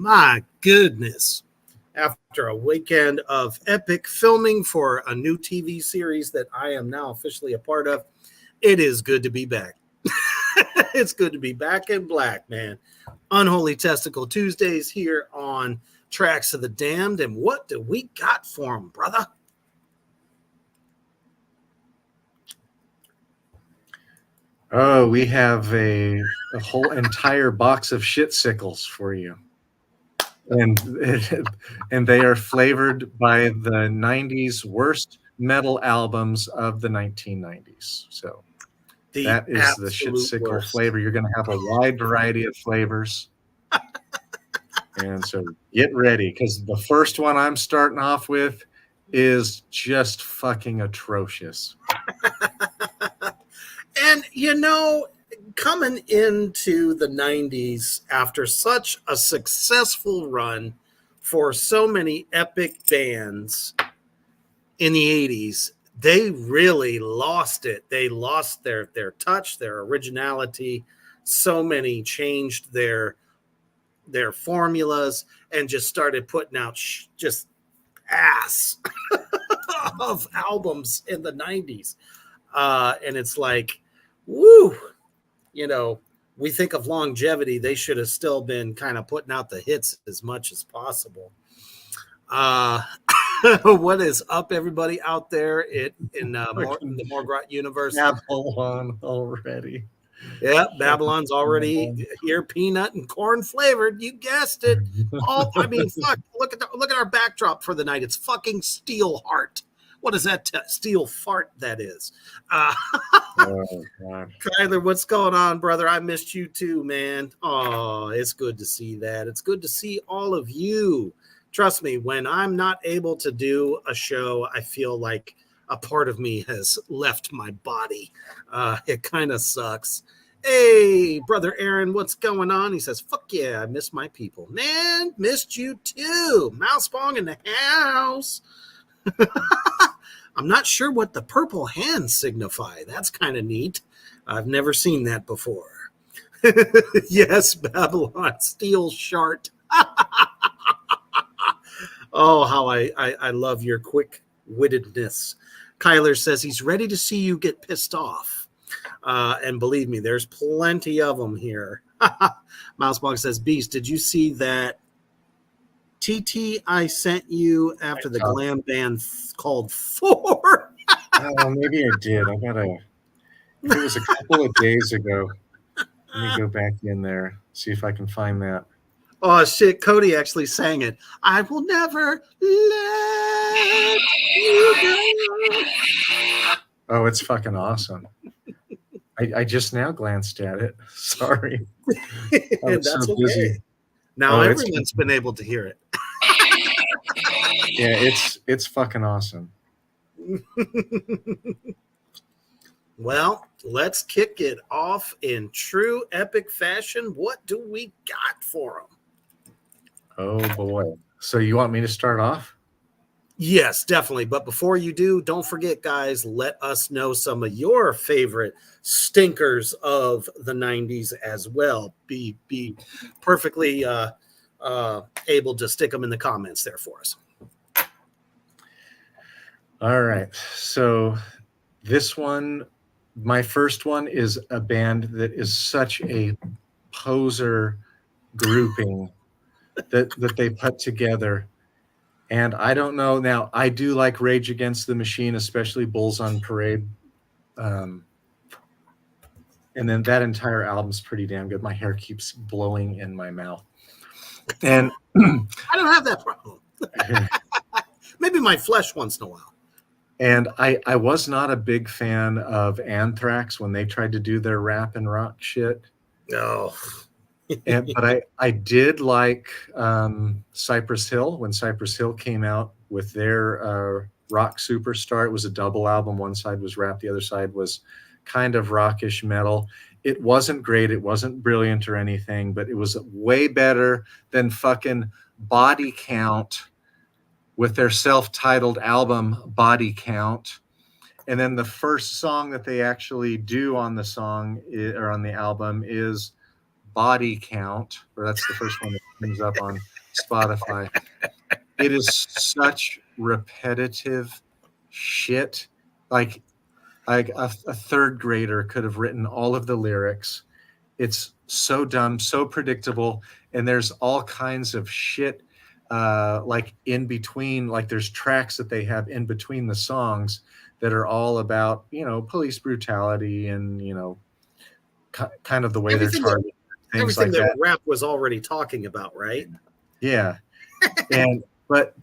My goodness. After a weekend of epic filming for a new TV series that I am now officially a part of, it is good to be back. It's good to be back in black, man. Unholy Testicle Tuesdays here on Tracks of the Damned. And what do we got for them, brother? Oh, we have a whole entire box of shit sickles for you. And they are flavored by the 90s worst metal albums of the 1990s. So that is the shit sickle worst flavor. You're going to have a wide variety of flavors. And so get ready, because the first one I'm starting off with is just fucking atrocious. And, coming into the 90s after such a successful run for so many epic bands in the 80s, they really lost it. They lost their touch, their originality. So many changed their formulas and just started putting out just ass of albums in the 90s. And it's like, woo, we think of longevity. They should have still been kind of putting out the hits as much as possible. What is up, everybody out there in the Morgrot universe? Babylon already. Yeah, Babylon's already here, peanut and corn flavored. You guessed it. Fuck! Look at our backdrop for the night. It's fucking Steel Heart. What is that? Steel fart that is. Kyler, what's going on, brother? I missed you too, man. Oh, it's good to see that. It's good to see all of you. Trust me, when I'm not able to do a show, I feel like a part of me has left my body. It kind of sucks. Hey, brother Aaron, what's going on? He says, fuck yeah, I miss my people. Man, missed you too. Mousebong in the house. I'm not sure what the purple hands signify. That's kind of neat. I've never seen that before. Yes, Babylon, steel shart. Oh, how I love your quick-wittedness. Kyler says he's ready to see you get pissed off. And believe me, there's plenty of them here. Mousebog says, Beast, did you see that TT I sent you after the glam band called Thor? Oh, maybe I did. It was a couple of days ago. Let me go back in there, see if I can find that. Oh, shit. Cody actually sang it. I will never let you go. Oh, it's fucking awesome. I just now glanced at it. Sorry. That's so busy. Now everyone's been able to hear it. Yeah, it's fucking awesome. Well, let's kick it off in true epic fashion. What do we got for them? Oh, boy. So you want me to start off? Yes, definitely. But before you do, don't forget, guys, let us know some of your favorite stinkers of the 90s as well. Be perfectly able to stick them in the comments there for us. All right. So this one, my first one, is a band that is such a poser grouping that they put together. And I don't know. Now, I do like Rage Against the Machine, especially Bulls on Parade. And then that entire album's pretty damn good. My hair keeps blowing in my mouth. And I don't have that problem. Maybe my flesh once in a while. And I was not a big fan of Anthrax when they tried to do their rap and rock shit. No. But I did like Cypress Hill when Cypress Hill came out with their Rock Superstar. It was a double album. One side was rap, the other side was kind of rockish metal. It wasn't great. It wasn't brilliant or anything, but it was way better than fucking Body Count with their self-titled album Body Count. And then the first song that they actually do on the song or on the album is Body Count, or that's the first one that comes up on Spotify. It is such repetitive shit. Like a third grader could have written all of the lyrics. It's so dumb, so predictable, and there's all kinds of shit like in between. Like there's tracks that they have in between the songs that are all about, you know, police brutality and, you know, kind of the way Everything they're targeting things everything like that that. rap was already talking about, right? Yeah, and but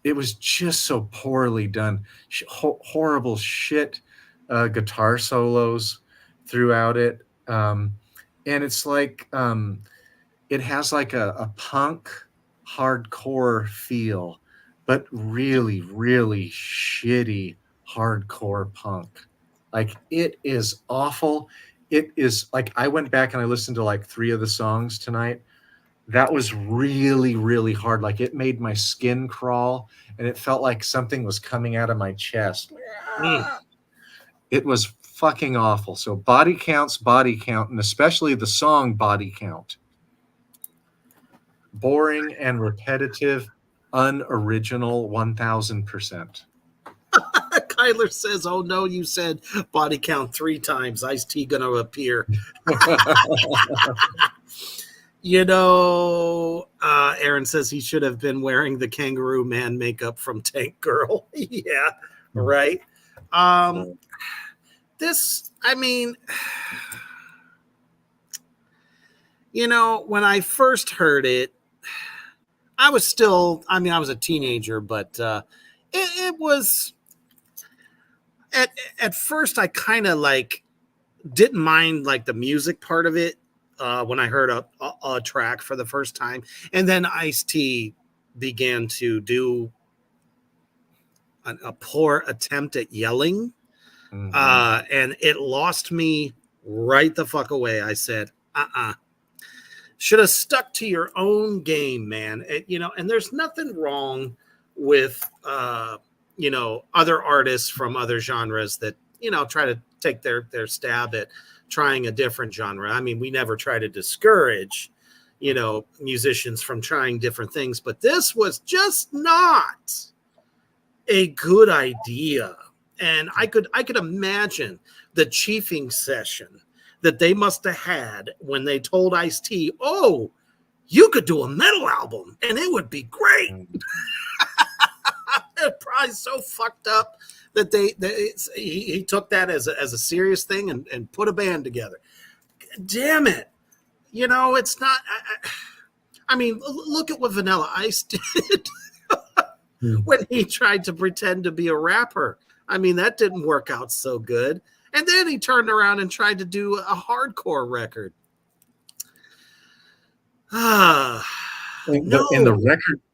it was just so poorly done. Horrible shit guitar solos throughout it, and it's like it has like a punk hardcore feel, but really really shitty hardcore punk. Like it is awful. It is like I went back and I listened to like 3 of the songs tonight. That was really really hard. Like it made my skin crawl and it felt like something was coming out of my chest. Mm. It was fucking awful. So Body Count, and especially the song Body Count. Boring and repetitive, unoriginal 1000%. Kyler says, "Oh no, you said body count 3 times. Ice-T gonna appear." You know, Aaron says he should have been wearing the Kangaroo Man makeup from Tank Girl. Yeah, right. This, I mean, you know, when I first heard it, I was a teenager, but it was at first I kind of like didn't mind like the music part of it when I heard a track for the first time, and then Ice-T began to do a poor attempt at yelling, and it lost me right the fuck away. I said, should have stuck to your own game, man. You know, and there's nothing wrong with you know, other artists from other genres that, you know, try to take their stab at trying a different genre. I mean, we never try to discourage, you know, musicians from trying different things, but this was just not a good idea. And I could imagine the chiefing session that they must have had when they told Ice-T, "Oh, you could do a metal album and it would be great." They're probably so fucked up that he took that as a serious thing and put a band together. Damn it. You know, it's not. I mean, look at what Vanilla Ice did when he tried to pretend to be a rapper. I mean, that didn't work out so good. And then he turned around and tried to do a hardcore record. And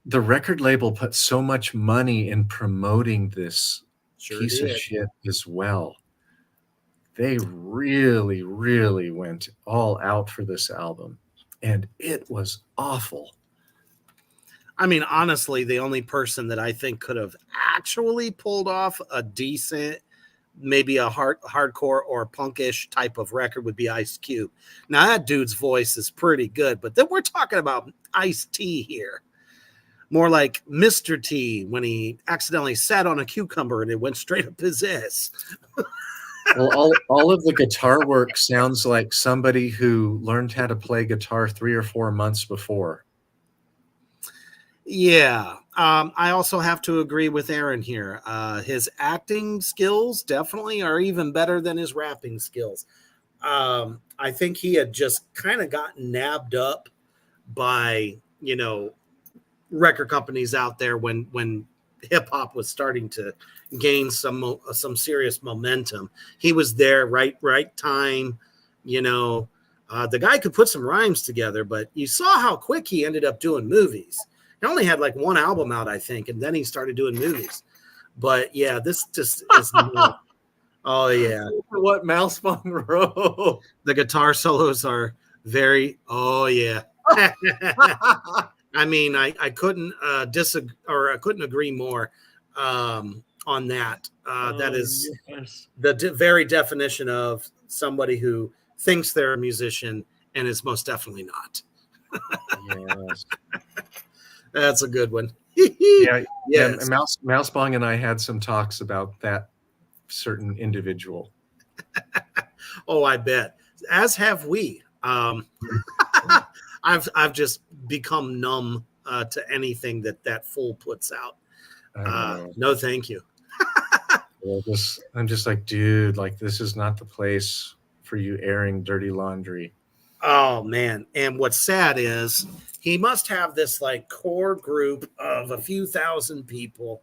the record label put so much money in promoting this piece of shit as well. They really, really went all out for this album, and it was awful. I mean, honestly, the only person that I think could have actually pulled off a decent, maybe a hardcore or punkish type of record would be Ice Cube. Now, that dude's voice is pretty good, but then we're talking about Ice-T here. More like Mr. T when he accidentally sat on a cucumber and it went straight up his ass. Well, all of the guitar work sounds like somebody who learned how to play guitar 3 or 4 months before. Yeah. I also have to agree with Aaron here. His acting skills definitely are even better than his rapping skills. I think he had just kind of gotten nabbed up by, you know, record companies out there when hip hop was starting to gain some serious momentum. He was there, right time, you know. The guy could put some rhymes together, but you saw how quick he ended up doing movies. He only had like 1 album out, I think, and then he started doing movies. But yeah, this just is not. Oh yeah, what Mouse Monroe? The guitar solos are very. Oh yeah. I mean, I couldn't disagree, or I couldn't agree more on that. That is the very definition of somebody who thinks they're a musician and is most definitely not. Yes. That's a good one. Yeah, Yes. and Mousebong and I had some talks about that certain individual. Oh, I bet. As have we. I've just become numb to anything that fool puts out. I know. No, thank you. I'm just like, dude, like this is not the place for you airing dirty laundry. Oh man. And what's sad is he must have this like core group of a few thousand people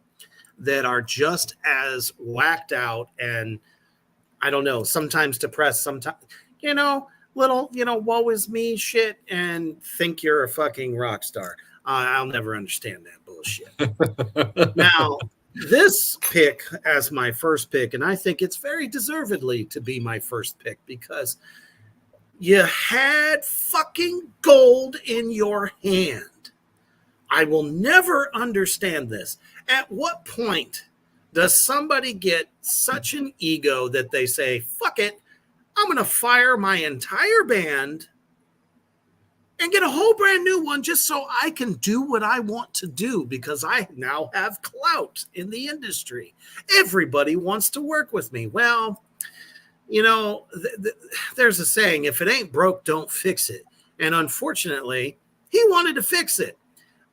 that are just as whacked out and I don't know, sometimes depressed, sometimes, little, woe is me shit and think you're a fucking rock star. I'll never understand that bullshit. Now, this pick as my first pick, and I think it's very deservedly to be my first pick because you had fucking gold in your hand. I will never understand this. At what point does somebody get such an ego that they say, fuck it, I'm going to fire my entire band and get a whole brand new one just so I can do what I want to do because I now have clout in the industry. Everybody wants to work with me. Well, there's a saying, if it ain't broke, don't fix it. And unfortunately, he wanted to fix it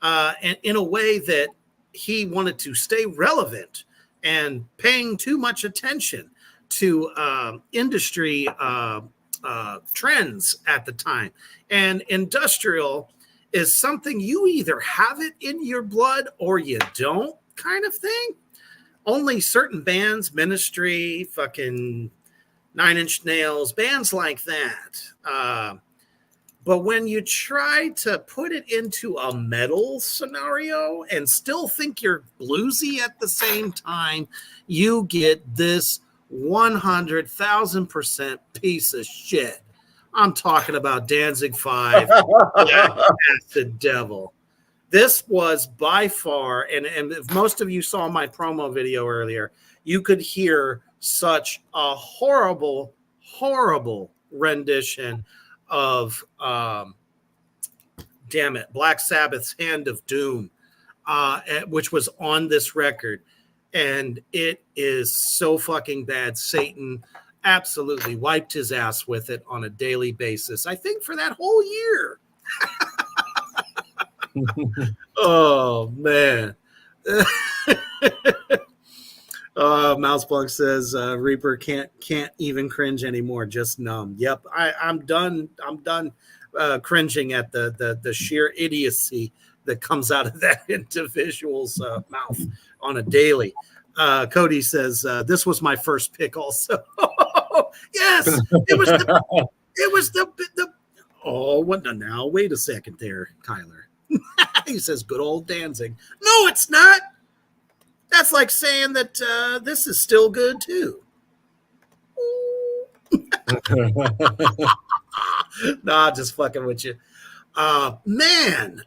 and in a way that he wanted to stay relevant and paying too much attention to industry trends at the time. And industrial is something you either have it in your blood or you don't kind of thing. Only certain bands, Ministry, fucking Nine Inch Nails, bands like that. But when you try to put it into a metal scenario and still think you're bluesy at the same time, you get this 100,000% piece of shit. I'm talking about Danzig 5, Acid Devil. This was by far, and if most of you saw my promo video earlier, you could hear such a horrible, horrible rendition of Black Sabbath's Hand of Doom, which was on this record. And it is so fucking bad. Satan absolutely wiped his ass with it on a daily basis, I think for that whole year. Oh, man. Mouseplug says Reaper can't even cringe anymore, just numb. Yep, I'm done cringing at the sheer idiocy that comes out of that individual's mouth on a daily. Cody says this was my first pick also. Yes, it was the oh, what now? Wait a second there, Kyler. He says good old Danzig. No, it's not. That's like saying that this is still good too. Nah, just fucking with you. Man,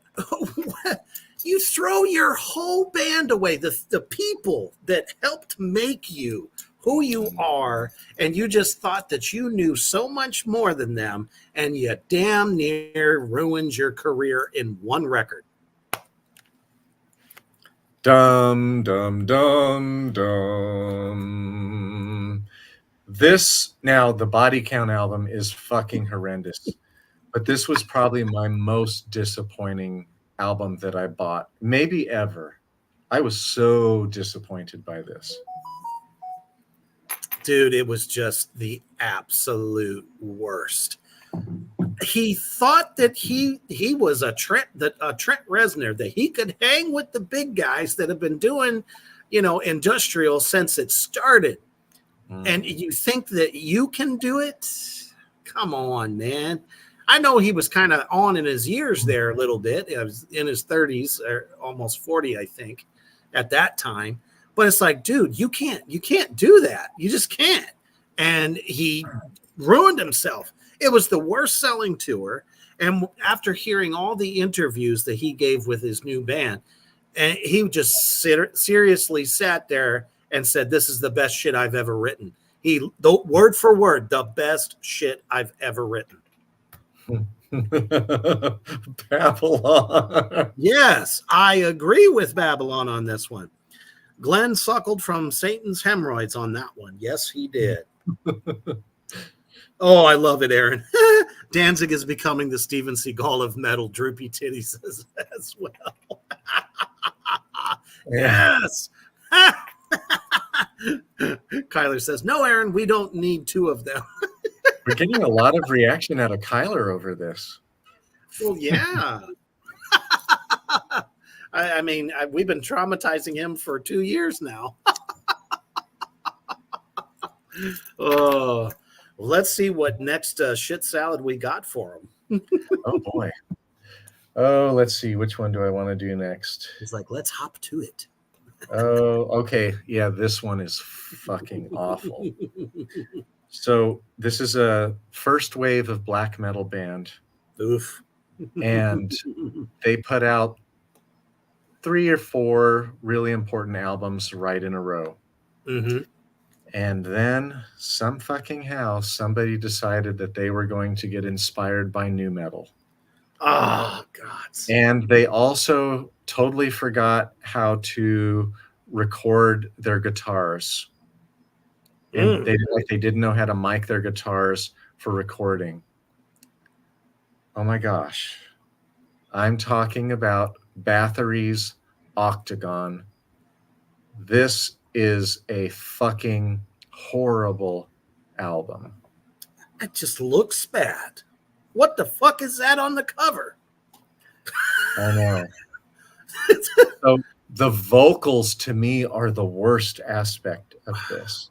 you throw your whole band away, the people that helped make you who you are, and you just thought that you knew so much more than them, and you damn near ruined your career in one record. Dum, dum, dum, dum. This, now, the Body Count album is fucking horrendous. But this was probably my most disappointing album that I bought, maybe ever. I was so disappointed by this. Dude, it was just the absolute worst. He thought that he was a Trent Reznor, that he could hang with the big guys that have been doing, industrial since it started. And you think that you can do it? Come on, man. I know he was kind of on in his years there a little bit. He was in his 30s or almost 40, I think, at that time. But it's like, dude, you can't do that. You just can't. And he ruined himself. It was the worst selling tour. And after hearing all the interviews that he gave with his new band, and he just seriously sat there and said, this is the best shit I've ever written. Word for word, the best shit I've ever written. Babylon. Yes, I agree with Babylon on this one. Glenn suckled from Satan's hemorrhoids on that one. Yes, he did. Oh, I love it, Aaron. Danzig is becoming the Steven Seagal of metal. Droopy titties as well. Yes. Kyler says, no, Aaron, we don't need two of them. We're getting a lot of reaction out of Kyler over this. Well, yeah. I mean, we've been traumatizing him for 2 years now. Oh, let's see what next shit salad we got for him. Oh, boy. Oh, let's see. Which one do I want to do next? He's like, let's hop to it. Oh, okay. Yeah, this one is fucking awful. So this is a first wave of black metal band. Oof. And they put out 3 or 4 really important albums right in a row. Mm-hmm. And then some fucking how somebody decided that they were going to get inspired by nu metal. Oh, God. And they also totally forgot how to record their guitars. And they didn't know how to mic their guitars for recording. Oh my gosh. I'm talking about Bathory's Octagon. This is a fucking horrible album. It just looks bad. What the fuck is that on the cover? I know. So the vocals to me are the worst aspect of this.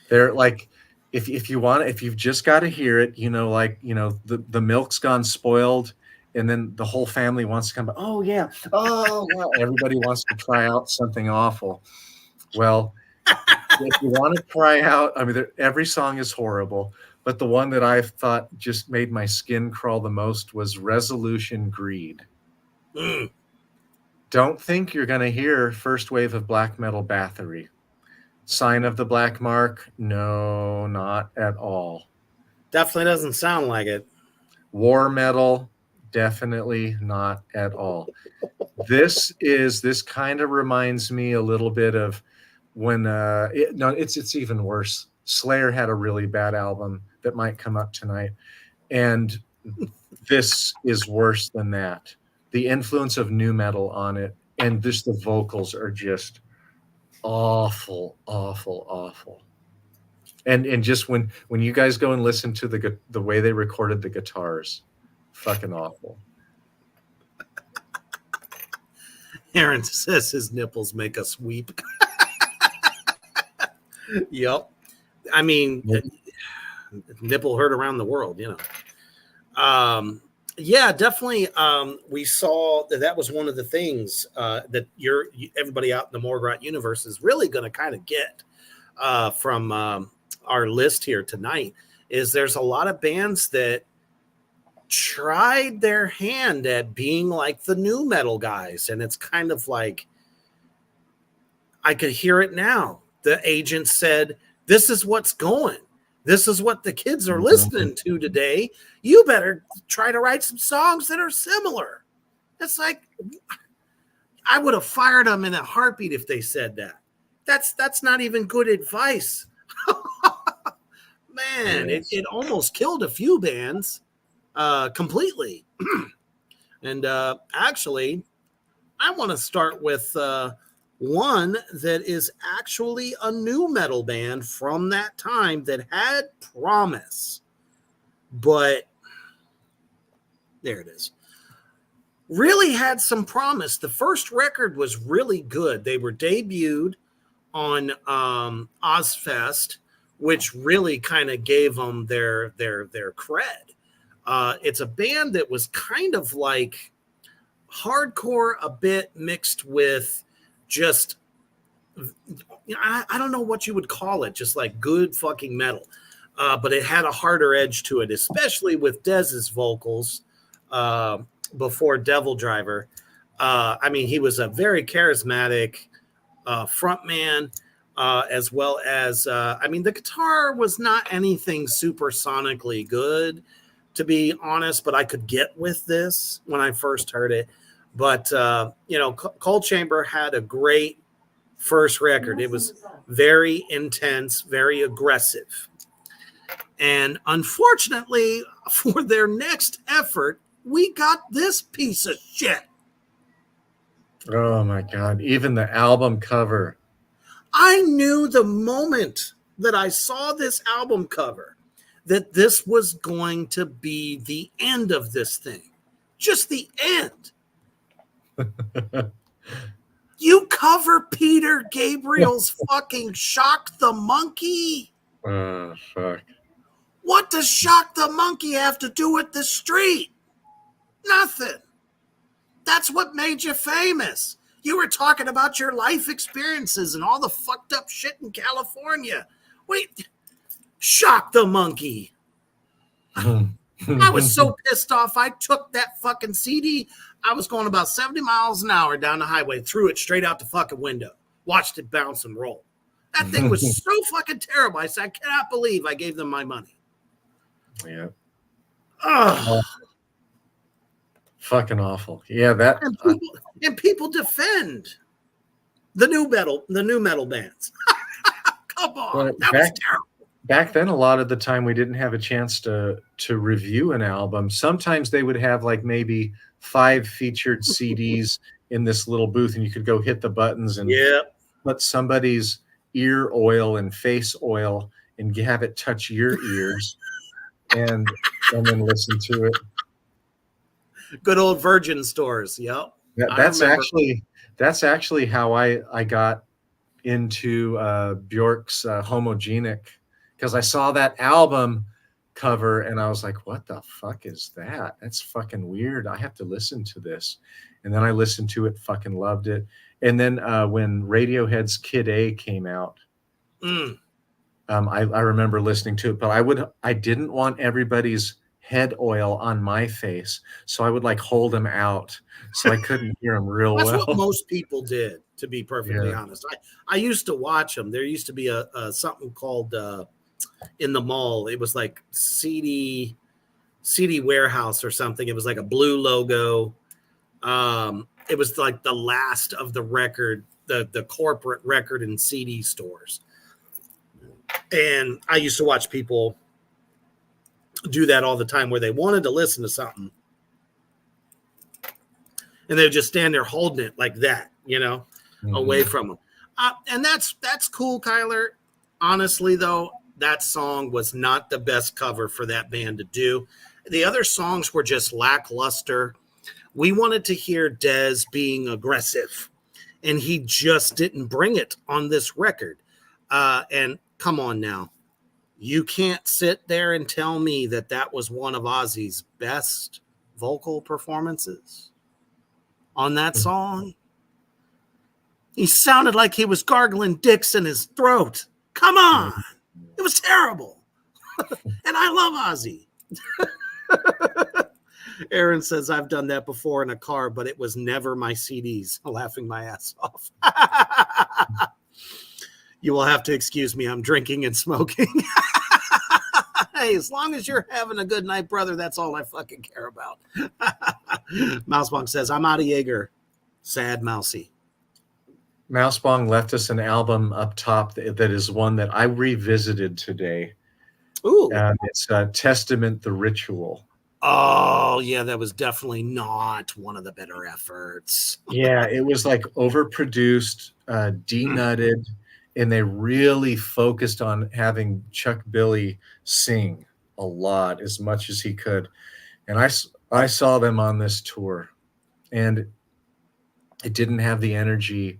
They're like, if you've just got to hear it, the milk's gone spoiled, and then the whole family wants to come. Oh yeah, oh wow. Everybody wants to try out something awful. Well, if you want to try out, I mean, every song is horrible, but the one that I thought just made my skin crawl the most was Resolution Greed. Don't think you're going to hear first wave of black metal Bathory. Sign of the Black Mark? No, not at all. Definitely doesn't sound like it. War metal? Definitely not at all. This kind of reminds me a little bit of when it's even worse. Slayer had a really bad album that might come up tonight, and this is worse than that. The influence of nu metal on it, and just the vocals are just awful. And just when you guys go and listen to the way they recorded the guitars, fucking awful. Aaron says his nipples make us weep. Yep. I mean, nipple hurt around the world, Yeah, definitely. We saw that was one of the things that everybody out in the Morgrat universe is really going to kind of get from our list here tonight. Is there's a lot of bands that tried their hand at being like the nu metal guys, and it's kind of like I could hear it now. The agent said, "This is what's going. This is what the kids are listening to today. You better try to write some songs that are similar." It's like, I would have fired them in a heartbeat if they said that. That's not even good advice. Man, it almost killed a few bands completely. And actually, I want to start with one that is actually a nu metal band from that time that had promise, but there it is. Really had some promise. The first record was really good. They were debuted on Ozfest, which really kind of gave them their cred. It's a band that was kind of like hardcore, a bit mixed with just, I don't know what you would call it, just like good fucking metal. But it had a harder edge to it, especially with Dez's vocals before Devil Driver. I mean, he was a very charismatic frontman, as well as, I mean, the guitar was not anything super sonically good to be honest, but I could get with this when I first heard it. But, Cold Chamber had a great first record. It was very intense, very aggressive. And unfortunately, for their next effort, we got this piece of shit. Oh my God. Even the album cover. I knew the moment that I saw this album cover that this was going to be the end of this thing. Just the end. You cover Peter Gabriel's fucking Shock the Monkey. Oh, fuck. What does Shock the Monkey have to do with the street? Nothing. That's what made you famous. You were talking about your life experiences and all the fucked up shit in California. Wait, Shock the Monkey. I was so pissed off. I took that fucking CD. I was going about 70 miles an hour down the highway, threw it straight out the fucking window, watched it bounce and roll. That thing was so fucking terrible. I said, I cannot believe I gave them my money. Yeah. Oh. Fucking awful. Yeah, that and people defend the new metal bands. Come on. That was terrible. Back then, a lot of the time we didn't have a chance to review an album. Sometimes they would have like maybe 5 featured CDs in this little booth, and you could go hit the buttons and put somebody's ear oil and face oil and have it touch your ears and then listen to it. Good old Virgin stores. Yep. That's actually how I got into Bjork's Homogenic, because I saw that album cover and I was like, what the fuck is that? That's fucking weird. I have to listen to this. And then I listened to it, fucking loved it. And then when Radiohead's Kid A came out, I remember listening to it, but I didn't want everybody's head oil on my face, so I would like hold them out so I couldn't hear them real well. That's what most people did, to be perfectly honest. I used to watch them. There used to be a something called in the mall. It was like CD warehouse or something. It was like a blue logo. It was like the last of the record, the corporate record and CD stores. And I used to watch people do that all the time, where they wanted to listen to something and they'd just stand there holding it like that, away from them. And that's cool, Kyler. Honestly, though, that song was not the best cover for that band to do. The other songs were just lackluster. We wanted to hear Dez being aggressive, and he just didn't bring it on this record. And come on now. You can't sit there and tell me that was one of Ozzy's best vocal performances on that song. He sounded like he was gargling dicks in his throat. Come on. It was terrible. And I love Ozzy. Aaron says, I've done that before in a car, but it was never my CDs. Laughing my ass off. You will have to excuse me. I'm drinking and smoking. Hey, as long as you're having a good night, brother, that's all I fucking care about. Mousebong says, I'm out of Jaeger. Sad Mousy. Mousebong left us an album up top that is one that I revisited today. Ooh. It's Testament the Ritual. Oh, yeah, that was definitely not one of the better efforts. Yeah, it was like overproduced, denutted. And they really focused on having Chuck Billy sing a lot, as much as he could. And I saw them on this tour, and it didn't have the energy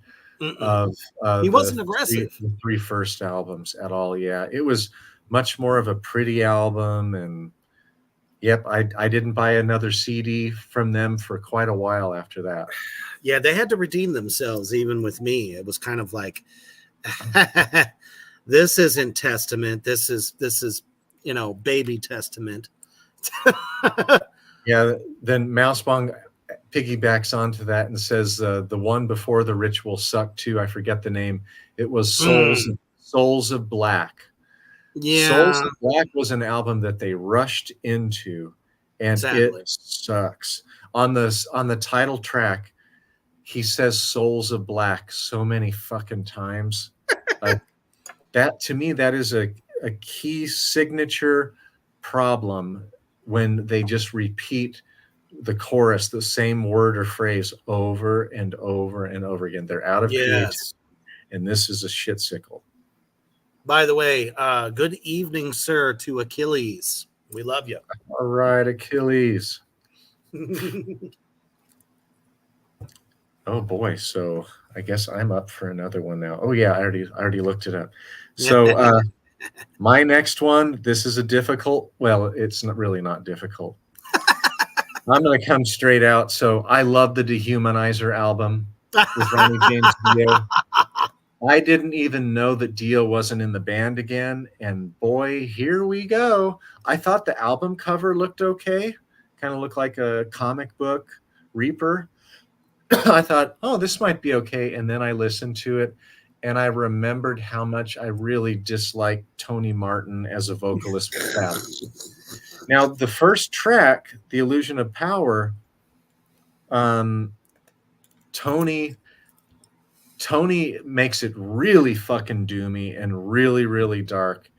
of he wasn't aggressive. The 3 first albums at all. Yeah, it was much more of a pretty album. And yep, I didn't buy another CD from them for quite a while after that. Yeah, they had to redeem themselves, even with me. It was kind of like, this isn't Testament. This is baby Testament. Yeah. Then Mousebong piggybacks onto that and says the one before the Ritual sucked too. I forget the name. It was Souls of Black. Yeah. Souls of Black was an album that they rushed into, and Sadly. it sucks. On the title track, he says "Souls of Black" so many fucking times. That to me, that is a key signature problem when they just repeat the chorus, the same word or phrase over and over and over again. They're out of creativity, Yes. and this is a shit sickle. By the way, good evening, sir, to Achilles. We love you. All right, Achilles. Oh boy, so I guess I'm up for another one now. Oh yeah, I already looked it up. So my next one, this is a difficult. Well, it's not difficult. I'm gonna come straight out. So I love the Dehumanizer album with Ronnie James Dio. I didn't even know that Dio wasn't in the band again, and boy, here we go. I thought the album cover looked okay, kind of looked like a comic book Reaper. I thought, oh, this might be okay. And then I listened to it and I remembered how much I really disliked Tony Martin as a vocalist for Sabbath. Now, the first track, The Illusion of Power, Tony makes it really fucking doomy and really, really dark.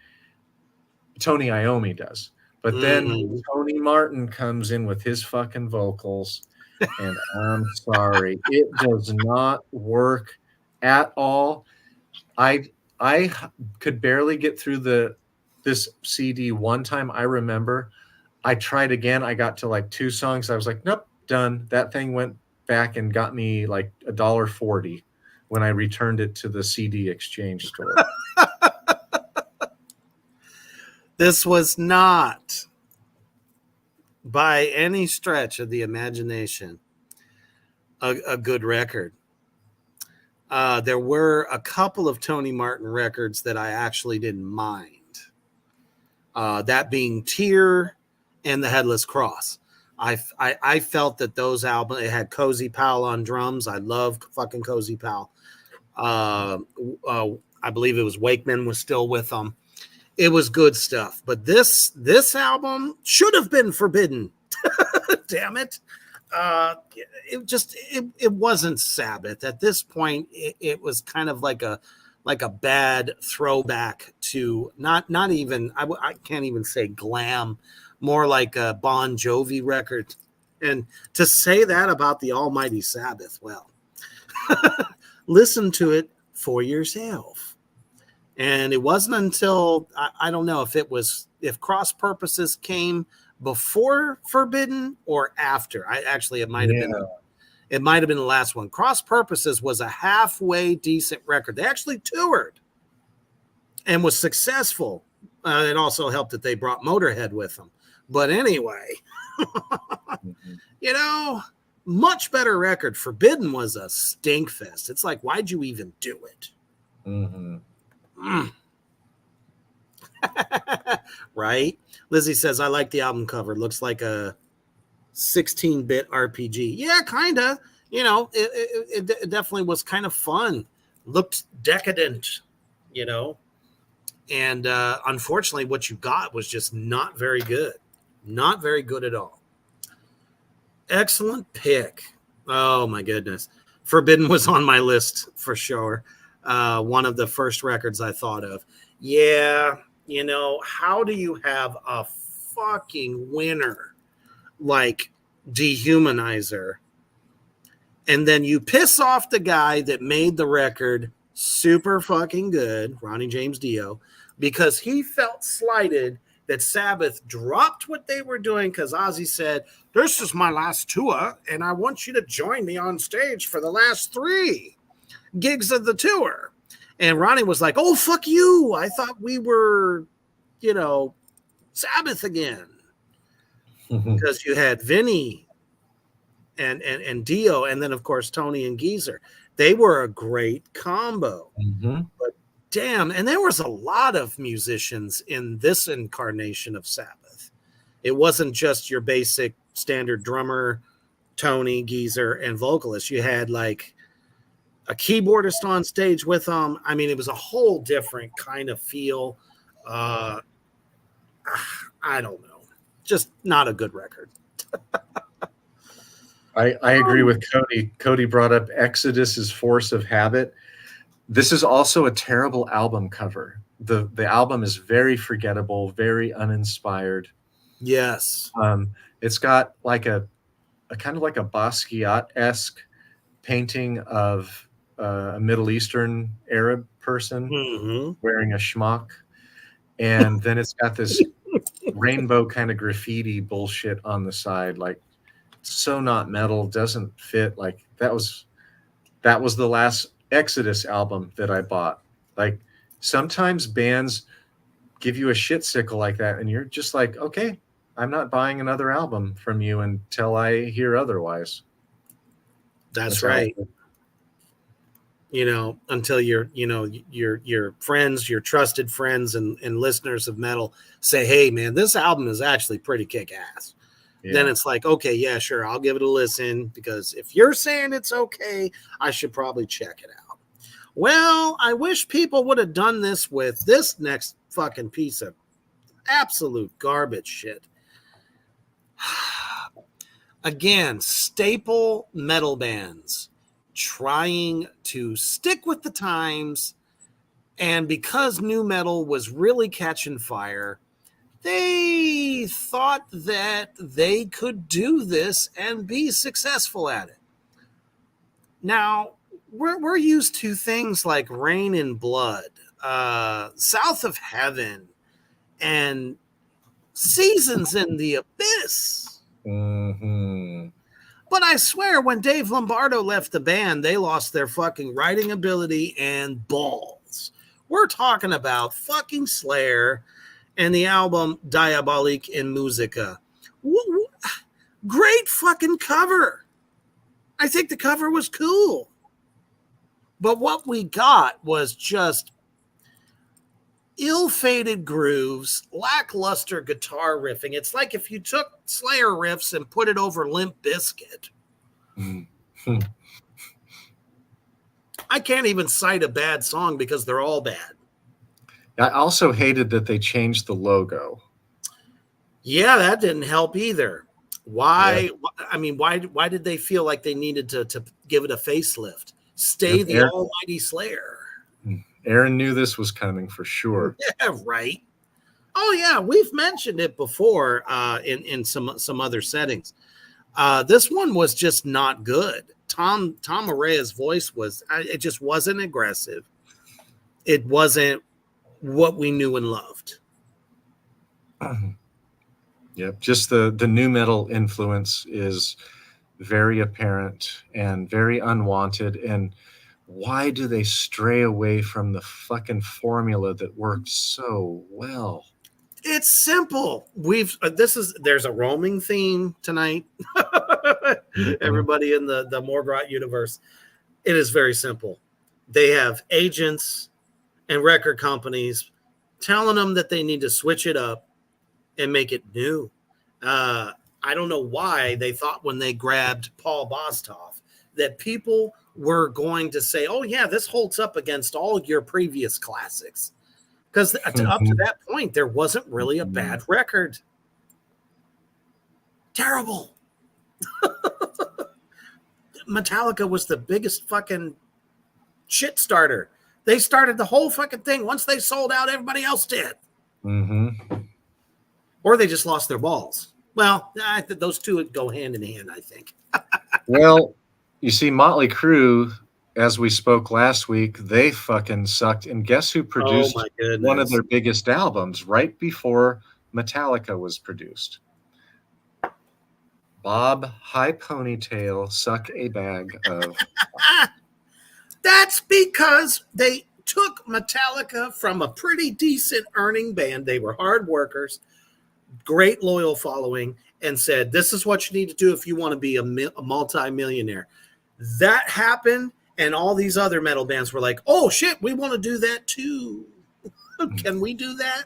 Tony Iommi does. But then Tony Martin comes in with his fucking vocals. And I'm sorry, it does not work at all. I could barely get through this CD one time. I remember I tried again. I got to like 2 songs. I was like, nope, done. That thing went back and got me like $1.40 when I returned it to the CD exchange store. This was not, by any stretch of the imagination, a good record. There were a couple of Tony Martin records that I actually didn't mind. That being Tear and The Headless Cross. I felt that those albums, it had Cozy Powell on drums. I love fucking Cozy Powell. I believe it was Wakeman was still with them. It was good stuff. But this album should have been forbidden. Damn it. It wasn't Sabbath. At this point, it was kind of like a bad throwback to not even, I can't even say glam, more like a Bon Jovi record. And to say that about the almighty Sabbath, well, listen to it for yourself. And it wasn't until, I don't know if Cross Purposes came before Forbidden or after. It might have been the last one. Cross Purposes was a halfway decent record. They actually toured and was successful. It also helped that they brought Motorhead with them. But anyway, much better record. Forbidden was a stink fest. It's like, why'd you even do it? Mm-hmm. Right? Lizzie says, I like the album cover. Looks like a 16-bit RPG. Yeah, kind of. It definitely was kind of fun. Looked decadent, And unfortunately, what you got was just not very good. Not very good at all. Excellent pick. Oh, my goodness. Forbidden was on my list for sure. One of the first records I thought of. Yeah, how do you have a fucking winner like Dehumanizer and then you piss off the guy that made the record super fucking good, Ronnie James Dio, because he felt slighted that Sabbath dropped what they were doing because Ozzy said, this is my last tour and I want you to join me on stage for the last 3 gigs of the tour. And Ronnie was like, oh, fuck you. I thought we were, Sabbath again. Because you had Vinny and Dio, and then, of course, Tony and Geezer. They were a great combo. Mm-hmm. But damn, and there was a lot of musicians in this incarnation of Sabbath. It wasn't just your basic standard drummer, Tony, Geezer, and vocalist. You had, like, a keyboardist on stage with them. I mean, it was a whole different kind of feel. I don't know. Just not a good record. I agree with Cody. Cody brought up Exodus's Force of Habit. This is also a terrible album cover. The album is very forgettable, very uninspired. Yes. It's got like a kind of like a Basquiat-esque painting of a Middle Eastern Arab person wearing a schmuck. And then it's got this rainbow kind of graffiti bullshit on the side, like so not metal, doesn't fit. Like that was the last Exodus album that I bought. Like sometimes bands give you a shit sickle like that, and you're just like, okay, I'm not buying another album from you until I hear otherwise. That's right. You know, until your friends, your trusted friends and listeners of metal say, hey man, this album is actually pretty kick-ass. Yeah. Then it's like, okay, yeah, sure, I'll give it a listen, because if you're saying it's okay, I should probably check it out. Well, I wish people would have done this with this next fucking piece of absolute garbage shit. Again, staple metal bands trying to stick with the times, and because nu metal was really catching fire, they thought that they could do this and be successful at it. Now, we're used to things like Rain and Blood, South of Heaven, and Seasons in the Abyss. Mm-hmm. But I swear, when Dave Lombardo left the band, they lost their fucking writing ability and balls. We're talking about fucking Slayer and the album Diabolique in Musica. Great fucking cover. I think the cover was cool. But what we got was just ill-fated grooves, lackluster guitar riffing. It's like if you took Slayer riffs and put it over Limp Bizkit. Mm-hmm. I can't even cite a bad song because they're all bad. I also hated that they changed the logo. Yeah, that didn't help either. Why? Yeah. I mean, why did they feel like they needed to give it a facelift? Stay the almighty Slayer. Aaron knew this was coming for sure. Yeah, right. Oh yeah, we've mentioned it before in some other settings. This one was just not good. Tom Araya's voice it just wasn't aggressive. It wasn't what we knew and loved. Yep, just the nu metal influence is very apparent and very unwanted. And why do they stray away from the fucking formula that worked so well? It's simple. There's a roaming theme tonight. Everybody in the Morgrot universe. It is very simple. They have agents and record companies telling them that they need to switch it up and make it new. I don't know why they thought when they grabbed Paul Bostaph that people were going to say, oh yeah, this holds up against all your previous classics. Because up to that point, there wasn't really a bad record. Terrible. Metallica was the biggest fucking shit starter. They started the whole fucking thing. Once they sold out, everybody else did. Mm-hmm. Or they just lost their balls. Well, those two would go hand in hand, I think. Well, you see, Motley Crue, as we spoke last week, they fucking sucked. And guess who produced one of their biggest albums right before Metallica was produced? Bob High Ponytail Suck a Bag of. That's because they took Metallica from a pretty decent earning band. They were hard workers, great loyal following, and said, this is what you need to do if you want to be a multi-millionaire. That happened, and all these other metal bands were like, oh shit, we want to do that too. Can we do that?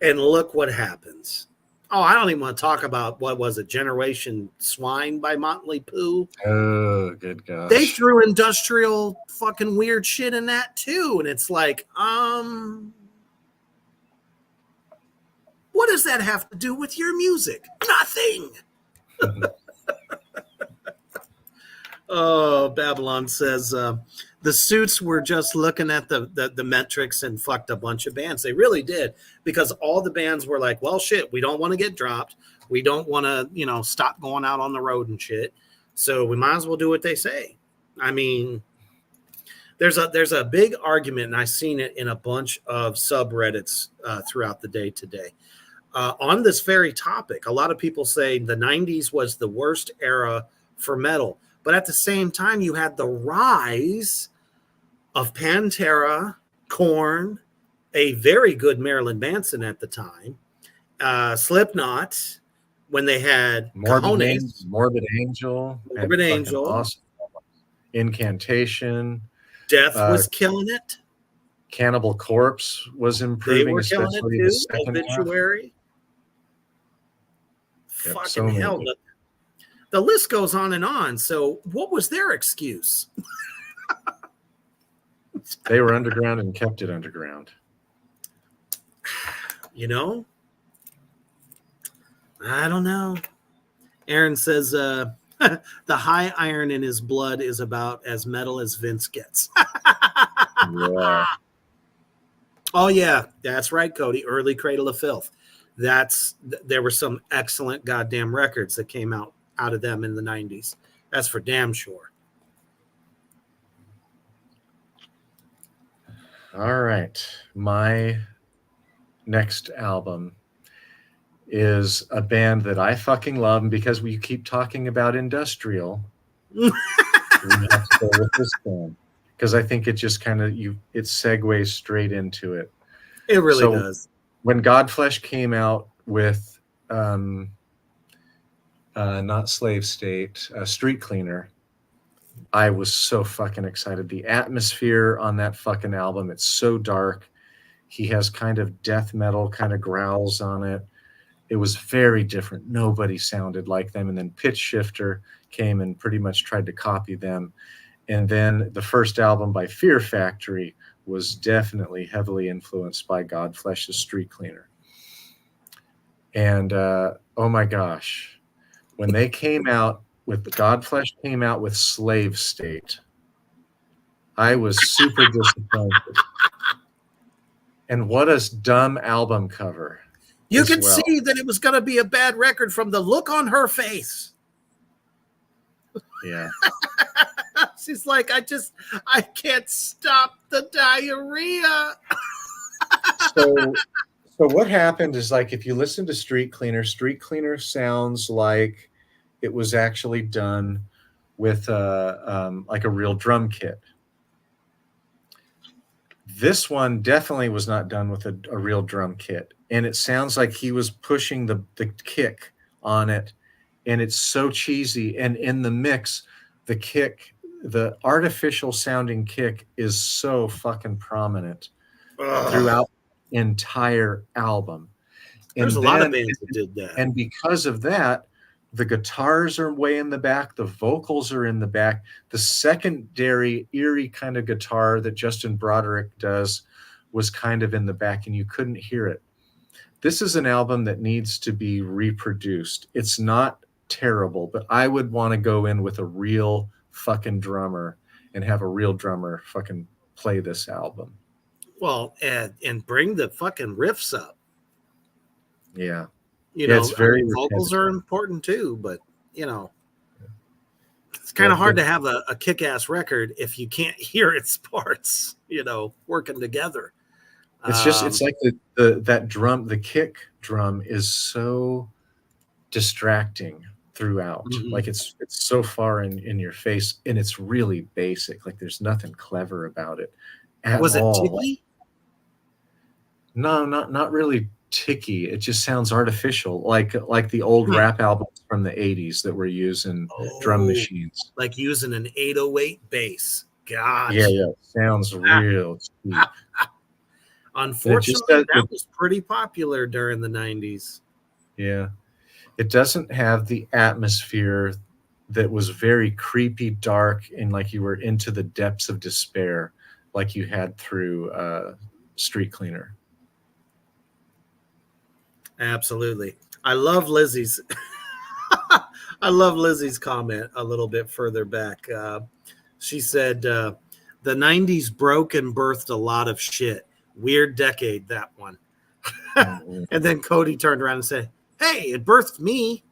And look what happens. Oh, I don't even want to talk about what was it, Generation Swine by Motley Crue. Oh, good gosh. They threw industrial fucking weird shit in that too. And it's like, what What does that have to do with your music? Nothing. Oh, Babylon says the Suits were just looking at the metrics and fucked a bunch of bands. They really did, because all the bands were like, well, shit, we don't want to get dropped. We don't want to, stop going out on the road and shit. So we might as well do what they say. I mean, there's a big argument, and I've seen it in a bunch of subreddits throughout the day today. On this very topic, a lot of people say the 90s was the worst era for metal. But at the same time, you had the rise of Pantera, Korn, a very good Marilyn Manson at the time, Slipknot, when they had Morbid Angel, awesome. Incantation, Death was killing it. Cannibal Corpse was improving. They were killing it too. The second Obituary. Yep, Fucking so hell. The list goes on and on. So what was their excuse? They were underground and kept it underground. I don't know. Aaron says the high iron in his blood is about as metal as Vince gets. Yeah. Oh, yeah. That's right, Cody. Early Cradle of Filth. There were some excellent goddamn records that came out of them in the 90s. That's for damn sure. All right. My next album is a band that I fucking love, and because we keep talking about industrial, we have to go with this band, because I think it just kind of it segues straight into it. It really does. When Godflesh came out with not Slave State, Street Cleaner, I was so fucking excited. The atmosphere on that fucking album, it's so dark. He has kind of death metal kind of growls on it. It was very different. Nobody sounded like them. And then Pitch Shifter came and pretty much tried to copy them. And then the first album by Fear Factory was definitely heavily influenced by Godflesh's Street Cleaner. And oh my gosh, when they came out with Godflesh came out with Slave State, I was super disappointed. And what a dumb album cover. You could see that it was going to be a bad record from the look on her face. Yeah. She's like, I can't stop the diarrhea. So what happened is, like, if you listen to Street Cleaner sounds like it was actually done with like a real drum kit. This one definitely was not done with a real drum kit. And it sounds like he was pushing the kick on it. And it's so cheesy. And in the mix, the kick, the artificial sounding kick is so fucking prominent throughout the entire album. There's a lot of bands that did that. And because of that, the guitars are way in the back. The vocals are in the back. The secondary eerie kind of guitar that Justin Broderick does was kind of in the back, and you couldn't hear it. This is an album that needs to be reproduced. It's not terrible, but I would want to go in with a real fucking drummer and have a real drummer fucking play this album. Well, and bring the fucking riffs up. Yeah. It's very vocals are important too, but it's kind of hard to have a kick-ass record if you can't hear its parts, working together. It's like that drum, the kick drum is so distracting throughout. Mm-hmm. Like it's so far in your face, and it's really basic. Like there's nothing clever about it at all. Was it ticky? No, not really ticky. It just sounds artificial, like the old rap albums from the 80s that were using drum machines, like using an 808 bass. Gosh. Yeah, sounds real cheap. Unfortunately, that was pretty popular during the 90s. Yeah, it doesn't have the atmosphere that was very creepy, dark, and like you were into the depths of despair, like you had through Street Cleaner. Absolutely. I love Lizzie's. I love Lizzie's comment a little bit further back. She said, the 90s broke and birthed a lot of shit. Weird decade, that one. Mhm. And then Cody turned around and said, hey, it birthed me.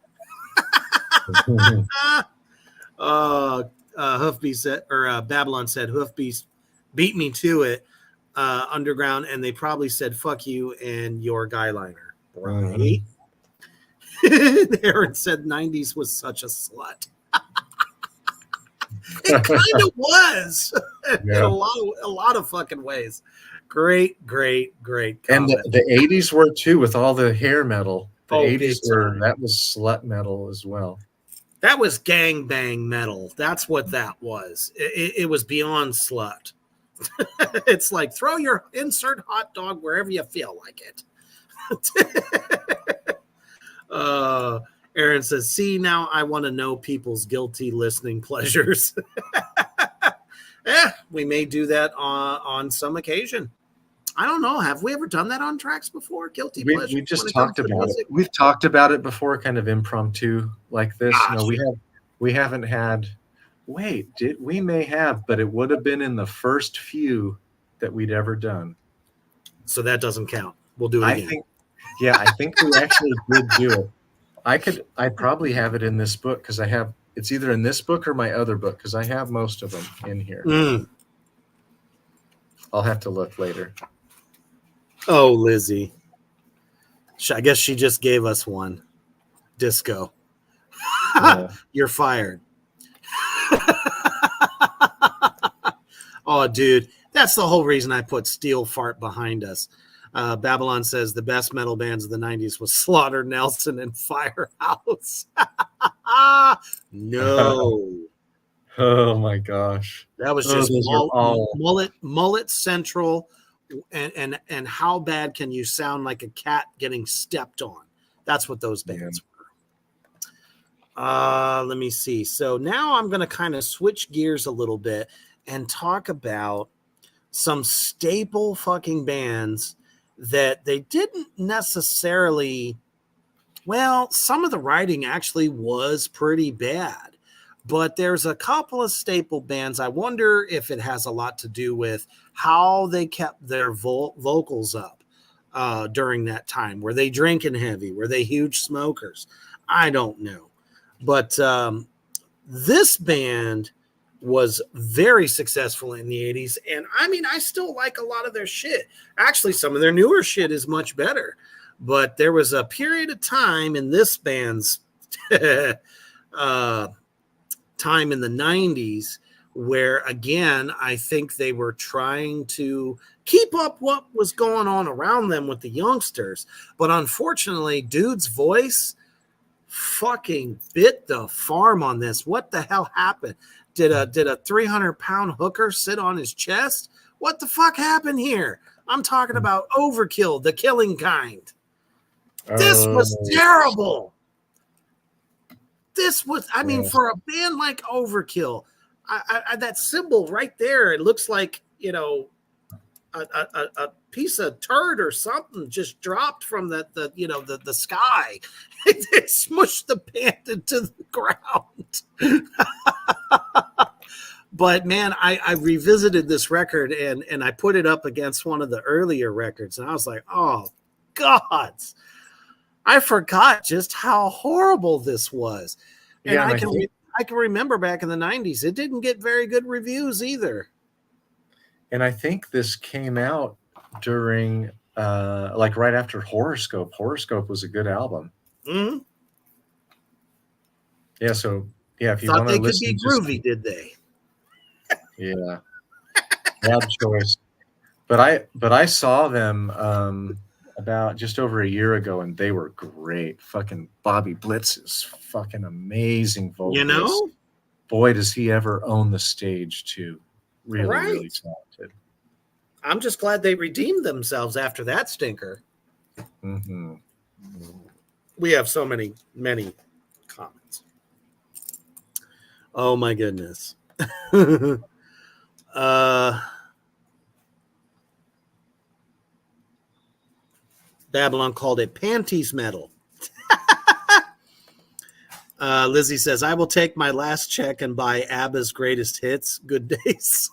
Hoofbeast said, or Babylon said, Hoofbeast beat me to it underground, and they probably said, fuck you and your guy liner. Right? Aaron said 90s was such a slut. It kind of was in a lot of fucking ways. Great comment. And the 80s were too, with all the hair metal. The 80s were, that was slut metal as well. That was gang bang metal. That's what that was. It was beyond slut. It's like throw your insert hot dog wherever you feel like it. Aaron says, see, now I want to know people's guilty listening pleasures. We may do that on some occasion. I don't know. Have we ever done that on tracks before? Guilty pleasure. We just talked about it. We've talked about it before, kind of impromptu like this. No, we haven't had. Wait, we may have, but it would have been in the first few that we'd ever done. So that doesn't count. We'll do it again. I think we actually did do it. I probably have it in this book because it's either in this book or my other book because I have most of them in here. I'll have to look later. Oh, Lizzie. I guess she just gave us one. Disco. Yeah. You're fired. Oh, dude. That's the whole reason I put Steel Fart behind us. Babylon says the best metal bands of the 90s was Slaughter, Nelson, and Firehouse. No. Oh, my gosh. That was just mullet central. And how bad can you sound like a cat getting stepped on? That's what those bands were. Let me see. So now I'm going to kind of switch gears a little bit and talk about some staple fucking bands that they didn't necessarily, well, some of the writing actually was pretty bad, but there's a couple of staple bands. I wonder if it has a lot to do with how they kept their vocals up during that time. Were they drinking heavy? Were they huge smokers? I don't know. But this band was very successful in the 80s. And I mean, I still like a lot of their shit. Actually, some of their newer shit is much better. But there was a period of time in this band's time in the 90s where, again, I think they were trying to keep up what was going on around them with the youngsters. But unfortunately, dude's voice fucking bit the farm on this. What the hell happened? Did a 300-pound hooker sit on his chest? What the fuck happened here? I'm talking about Overkill, the killing kind. This was terrible. This was, I mean, for a band like Overkill, I that symbol right there, it looks like, you know, a piece of turd or something just dropped from the sky. It smushed the band into the ground. But man, I revisited this record and I put it up against one of the earlier records, and I was like, oh God, I forgot just how horrible this was. And I can remember back in the 90s, it didn't get very good reviews either. And I think this came out during like right after Horoscope. Horoscope was a good album. Mm-hmm. Yeah, so yeah, if you want to listen, they could be groovy, did they? Yeah, bad choice. But I saw them about just over a year ago, and they were great. Fucking Bobby Blitz is fucking amazing vocalist. You know, boy, does he ever own the stage too. Really, really talented. I'm just glad they redeemed themselves after that stinker. Mm-hmm. We have so many comments. Oh my goodness. Babylon called it panties metal. Lizzie says, I will take my last check and buy ABBA's greatest hits. Good days.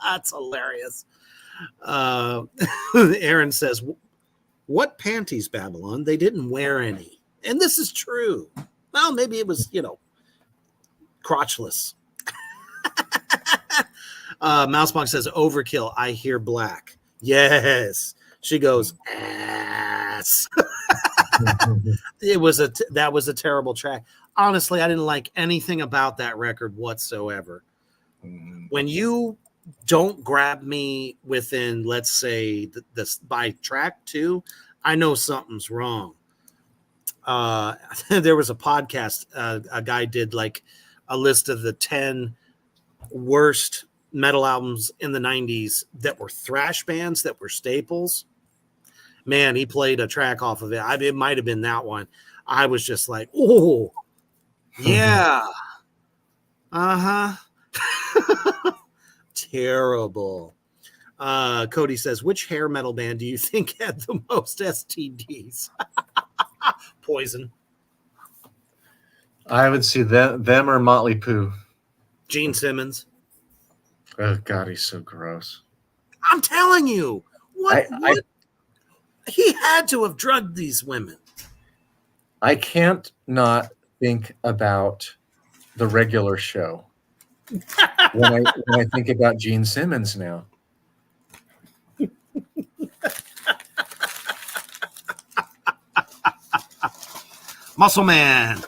That's hilarious. Aaron says, what panties, Babylon? They didn't wear any. And this is true. Well, maybe it was, crotchless. Mousebox says, overkill. I hear black. Yes. She goes, ass. That was a terrible track. Honestly, I didn't like anything about that record whatsoever. When you don't grab me within, let's say, this by track 2, I know something's wrong. There was a podcast, a guy did like a list of the 10 worst metal albums in the 90s that were thrash bands that were staples. Man, he played a track off of it. It might have been that one. I was just like, oh, yeah. Uh-huh. Terrible. Cody says, which hair metal band do you think had the most STDs? Poison. I would see them or Motley Crue. Gene Simmons. Oh, God, he's so gross. I'm telling you. What? He had to have drugged these women. I can't not think about the regular show when I think about Gene Simmons now. Muscle Man.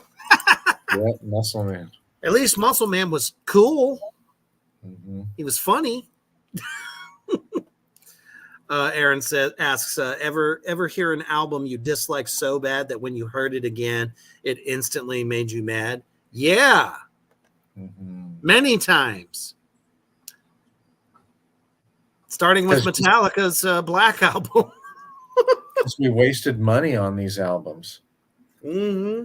Yeah, Muscle Man. At least Muscle Man was cool. Mm-hmm. He was funny. Aaron asks, ever hear an album you dislike so bad that when you heard it again, it instantly made you mad? Yeah. Mm-hmm. Many times. Starting with Metallica's Black Album. Because we wasted money on these albums. Mm-hmm.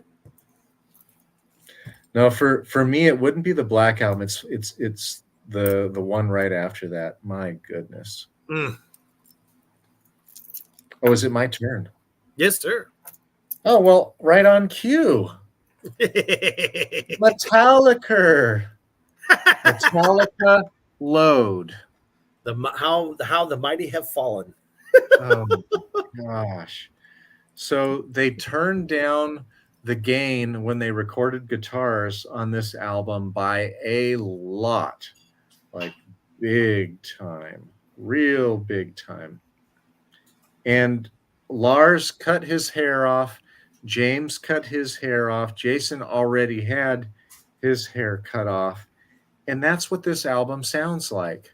No, for me, it wouldn't be the Black Album. It's the one right after that. My goodness. Mm. Oh, is it my turn? Yes, sir. Oh, well, right on cue. Metallica. Metallica Load. How the mighty have fallen. Oh, gosh. So they turned down the gain when they recorded guitars on this album by a lot. Like big time. Real big time. And Lars cut his hair off. James cut his hair off. Jason already had his hair cut off. And that's what this album sounds like.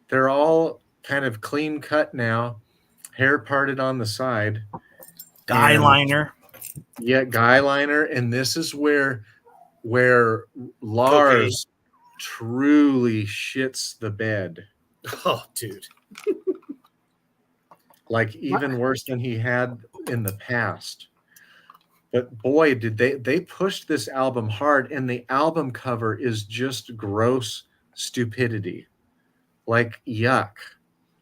They're all kind of clean cut now, hair parted on the side. Guy liner. Yeah, guy liner. And this is where Lars truly shits the bed. Oh, dude. Like even worse than he had in the past. But boy, did they pushed this album hard, and the album cover is just gross stupidity. Like yuck.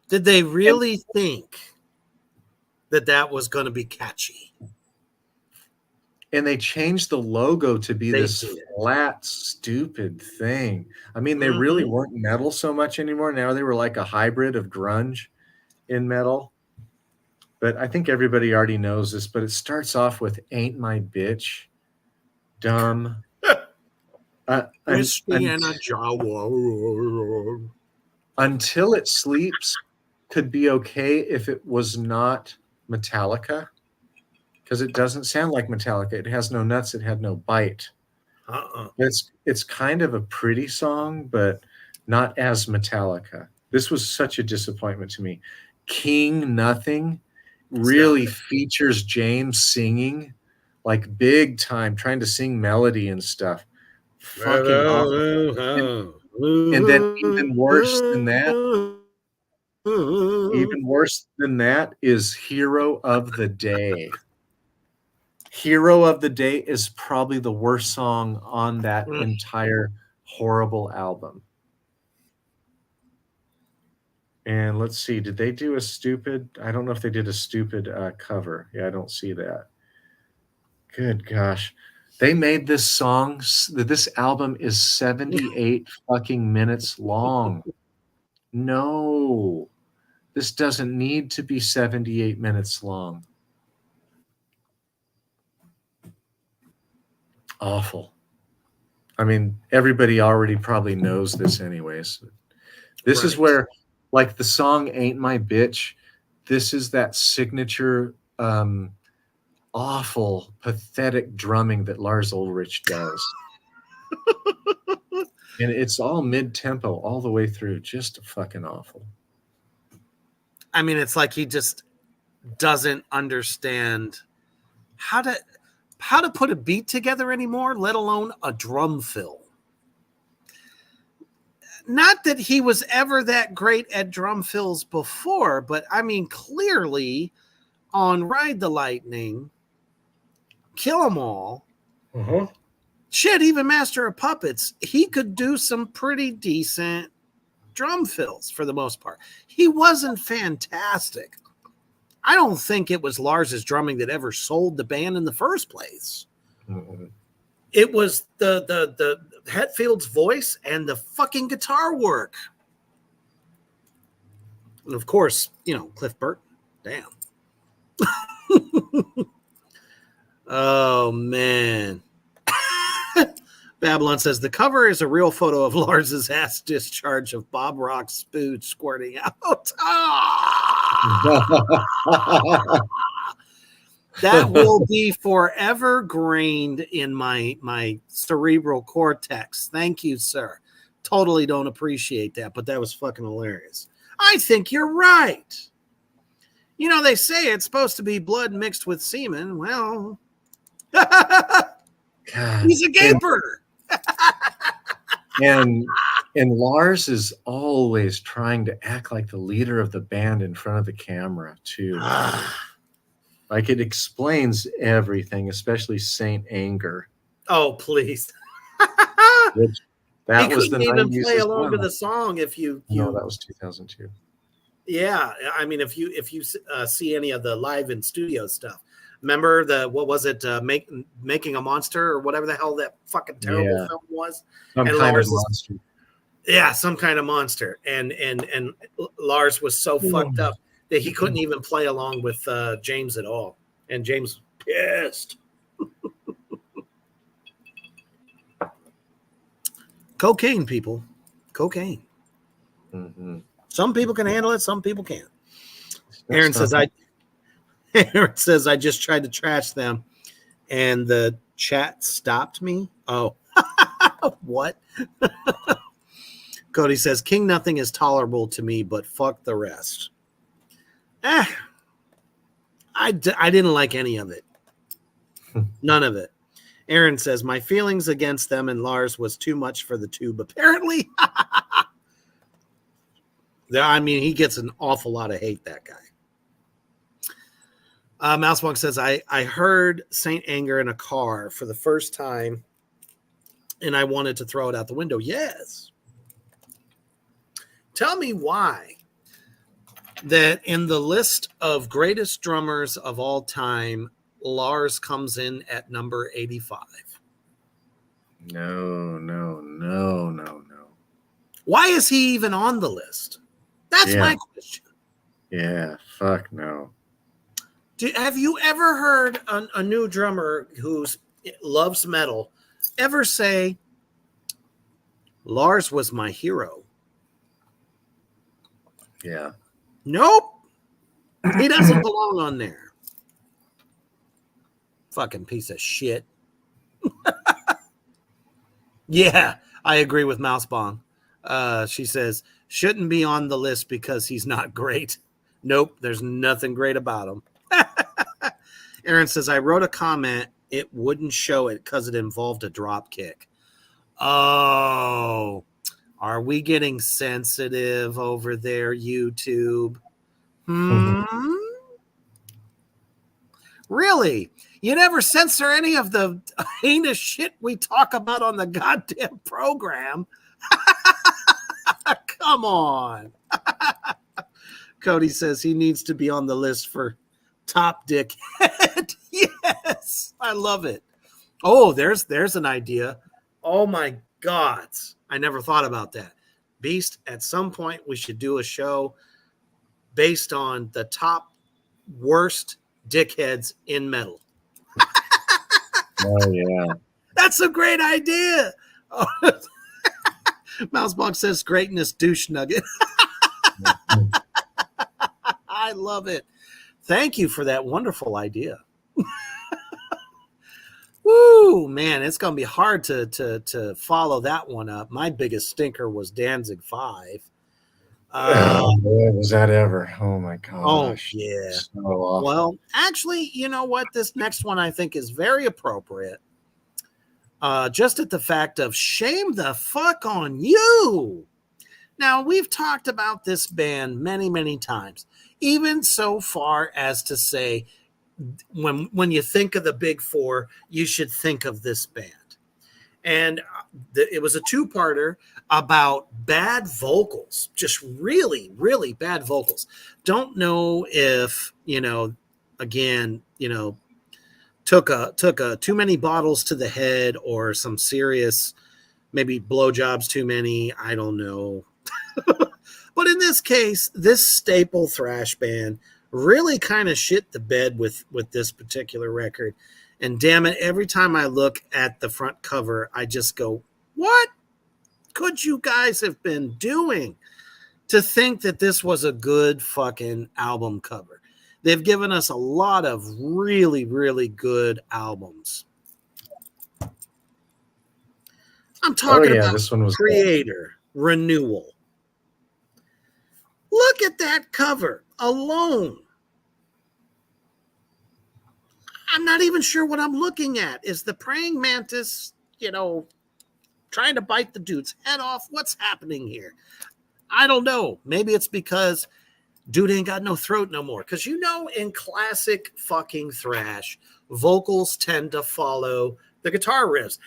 Did they really think that was going to be catchy? And they changed the logo to be this flat, stupid thing. I mean, they really weren't metal so much anymore. Now they were like a hybrid of grunge in metal. But I think everybody already knows this, but it starts off with Ain't My Bitch. Dumb. Whiskey and a Jawa. Until It Sleeps could be okay if it was not Metallica, because it doesn't sound like Metallica. It has no nuts. It had no bite. It's kind of a pretty song, but not as Metallica. This was such a disappointment to me. King Nothing really features James singing like big time, trying to sing melody and stuff. Fucking awful. And then even worse than that is Hero of the Day. Hero of the Day is probably the worst song on that entire horrible album. And let's see, did they do a stupid? I don't know if they did a stupid cover. Yeah, I don't see that. Good gosh. They made this song. This album is 78 fucking minutes long. No, this doesn't need to be 78 minutes long. Awful. I mean, everybody already probably knows this anyways. This is where, like, the song Ain't My Bitch, this is that signature awful, pathetic drumming that Lars Ulrich does. And it's all mid-tempo all the way through. Just fucking awful. I mean, it's like he just doesn't understand how to put a beat together anymore, let alone a drum fill. Not that he was ever that great at drum fills before, but I mean, clearly on Ride the Lightning, Kill 'Em All, shit, even Master of Puppets, he could do some pretty decent drum fills for the most part. He wasn't fantastic. I don't think it was Lars's drumming that ever sold the band in the first place. Mm-hmm. It was the Hetfield's voice and the fucking guitar work. And of course, Cliff Burton. Damn. Oh, man. Babylon says the cover is a real photo of Lars's ass discharge of Bob Rock's spooge squirting out. That will be forever grained in my cerebral cortex. Thank you, sir. Totally don't appreciate that, but that was fucking hilarious. I think you're right. They say it's supposed to be blood mixed with semen. Well, he's a gaper. and Lars is always trying to act like the leader of the band in front of the camera too. Like, it explains everything, especially Saint Anger. Oh, please. That he was the couldn't 90s even play as along well. to the song if you No, that was 2002. Yeah, I mean, if you see any of the live in studio stuff, remember what was it, Making a Monster or whatever the hell that fucking terrible film was? Some and kind Lars of monster. Yeah, some kind of monster, and Lars was so fucked up that he couldn't even play along with James at all, and James was pissed. Cocaine, people, cocaine. Mm-hmm. Some people can handle it, some people can't. Aaron says, I just tried to trash them and the chat stopped me. Oh, what? Cody says, King Nothing is tolerable to me, but fuck the rest. I didn't like any of it. None of it. Aaron says, my feelings against them and Lars was too much for the tube, apparently. I mean, he gets an awful lot of hate, that guy. Mousebong says, I heard Saint Anger in a car for the first time, and I wanted to throw it out the window. Yes. Tell me why that in the list of greatest drummers of all time, Lars comes in at number 85. No. Why is he even on the list? That's my question. Yeah, fuck no. Have you ever heard a new drummer who loves metal ever say, Lars was my hero? Yeah. Nope. He doesn't belong on there. Fucking piece of shit. Yeah, I agree with Mousebong. She says, shouldn't be on the list because he's not great. Nope, there's nothing great about him. Aaron says, I wrote a comment. It wouldn't show it because it involved a drop kick. Oh, are we getting sensitive over there, YouTube? Really? You never censor any of the heinous shit we talk about on the goddamn program. Come on. Cody says he needs to be on the list for top dickhead. Yes, I love it. Oh, there's an idea. Oh my God, I never thought about that. Beast, at some point we should do a show based on the top worst dickheads in metal. Oh yeah. That's a great idea. Oh, Mousebox says greatness douche nugget. I love it. Thank you for that wonderful idea. Woo, man, it's going to be hard to follow that one up. My biggest stinker was Danzig 5. Oh, boy, was that ever? Oh my Oh, gosh. yeah. So awful. Well, actually, you know what? This next one I think is very appropriate. Just at the fact of shame the fuck on you. Now, we've talked about this band many, many times, even so far as to say, when you think of the big four, you should think of this band. And it was a two-parter about bad vocals, just really, really bad vocals. Don't know if, again, took a too many bottles to the head or some serious, maybe blowjobs too many. I don't know. But in this case, this staple thrash band really kind of shit the bed with this particular record. And damn it, every time I look at the front cover, I just go, what could you guys have been doing to think that this was a good fucking album cover? They've given us a lot of really, really good albums. I'm talking about this one was Creator, Renewal. Look at that cover alone. I'm not even sure what I'm looking at. Is the praying mantis, trying to bite the dude's head off? What's happening here? I don't know. Maybe it's because dude ain't got no throat no more. Because in classic fucking thrash, vocals tend to follow the guitar riffs.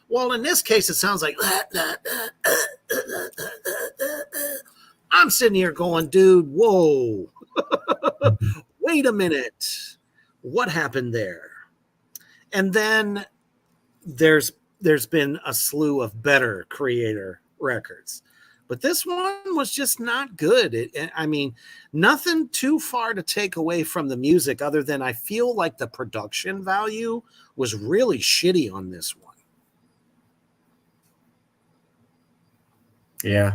Well, in this case, it sounds like I'm sitting here going, dude, whoa. Wait a minute. What happened there? And then there's been a slew of better Creator records. But this one was just not good. Nothing too far to take away from the music other than I feel like the production value was really shitty on this one. Yeah.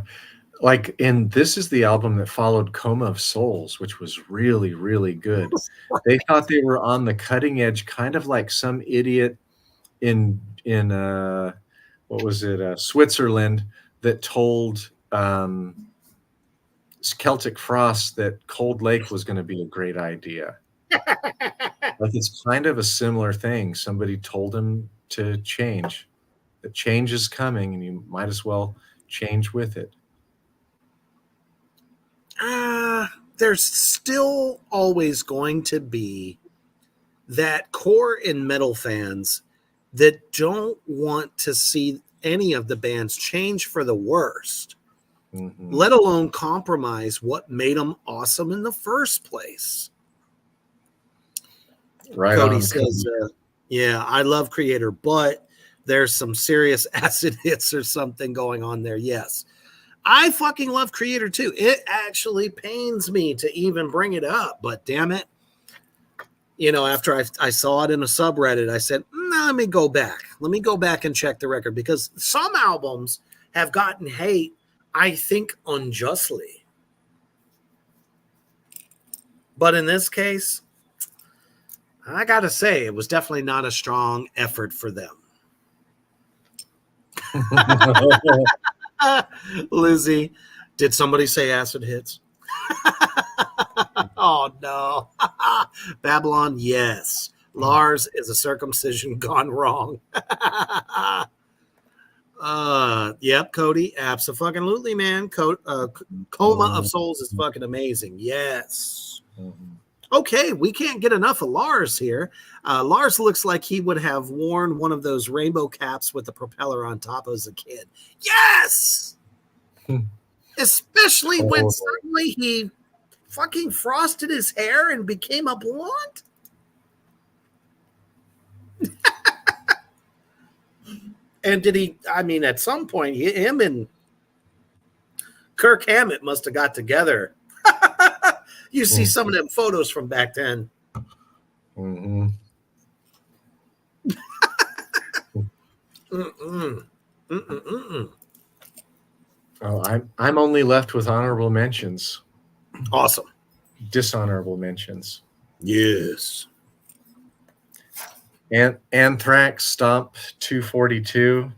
This is the album that followed Coma of Souls, which was really, really good. Right. They thought they were on the cutting edge, kind of like some idiot in what was it, Switzerland, that told Celtic Frost that Cold Lake was going to be a great idea. It's kind of a similar thing. Somebody told him to change. The change is coming, and you might as well change with it. There's still always going to be that core in metal fans that don't want to see any of the bands change for the worst, let alone compromise what made them awesome in the first place. Right. Cody says, yeah, I love Creator, but there's some serious acid hits or something going on there. Yes. I fucking love Creator too. It actually pains me to even bring it up, but damn it. After I saw it in a subreddit, I said, let me go back. Let me go back and check the record, because some albums have gotten hate, I think, unjustly. But in this case, I got to say, it was definitely not a strong effort for them. Lizzie, did somebody say acid hits? Oh, no. Babylon, yes. Lars is a circumcision gone wrong. Yep, Cody, absolutely, man. Coma of Souls is fucking amazing. Yes. Okay, we can't get enough of Lars here. Lars looks like he would have worn one of those rainbow caps with the propeller on top as a kid. Yes! especially when Oh. suddenly he fucking frosted his hair and became a blonde. And did he? I mean, at some point, him and Kirk Hammett must have got together. You see some of them photos from back then. Mm-hmm. Mm-mm. Mm-mm-mm-mm. Oh, I'm only left with honorable mentions. Awesome. Dishonorable mentions. Yes. And Anthrax Stomp 242.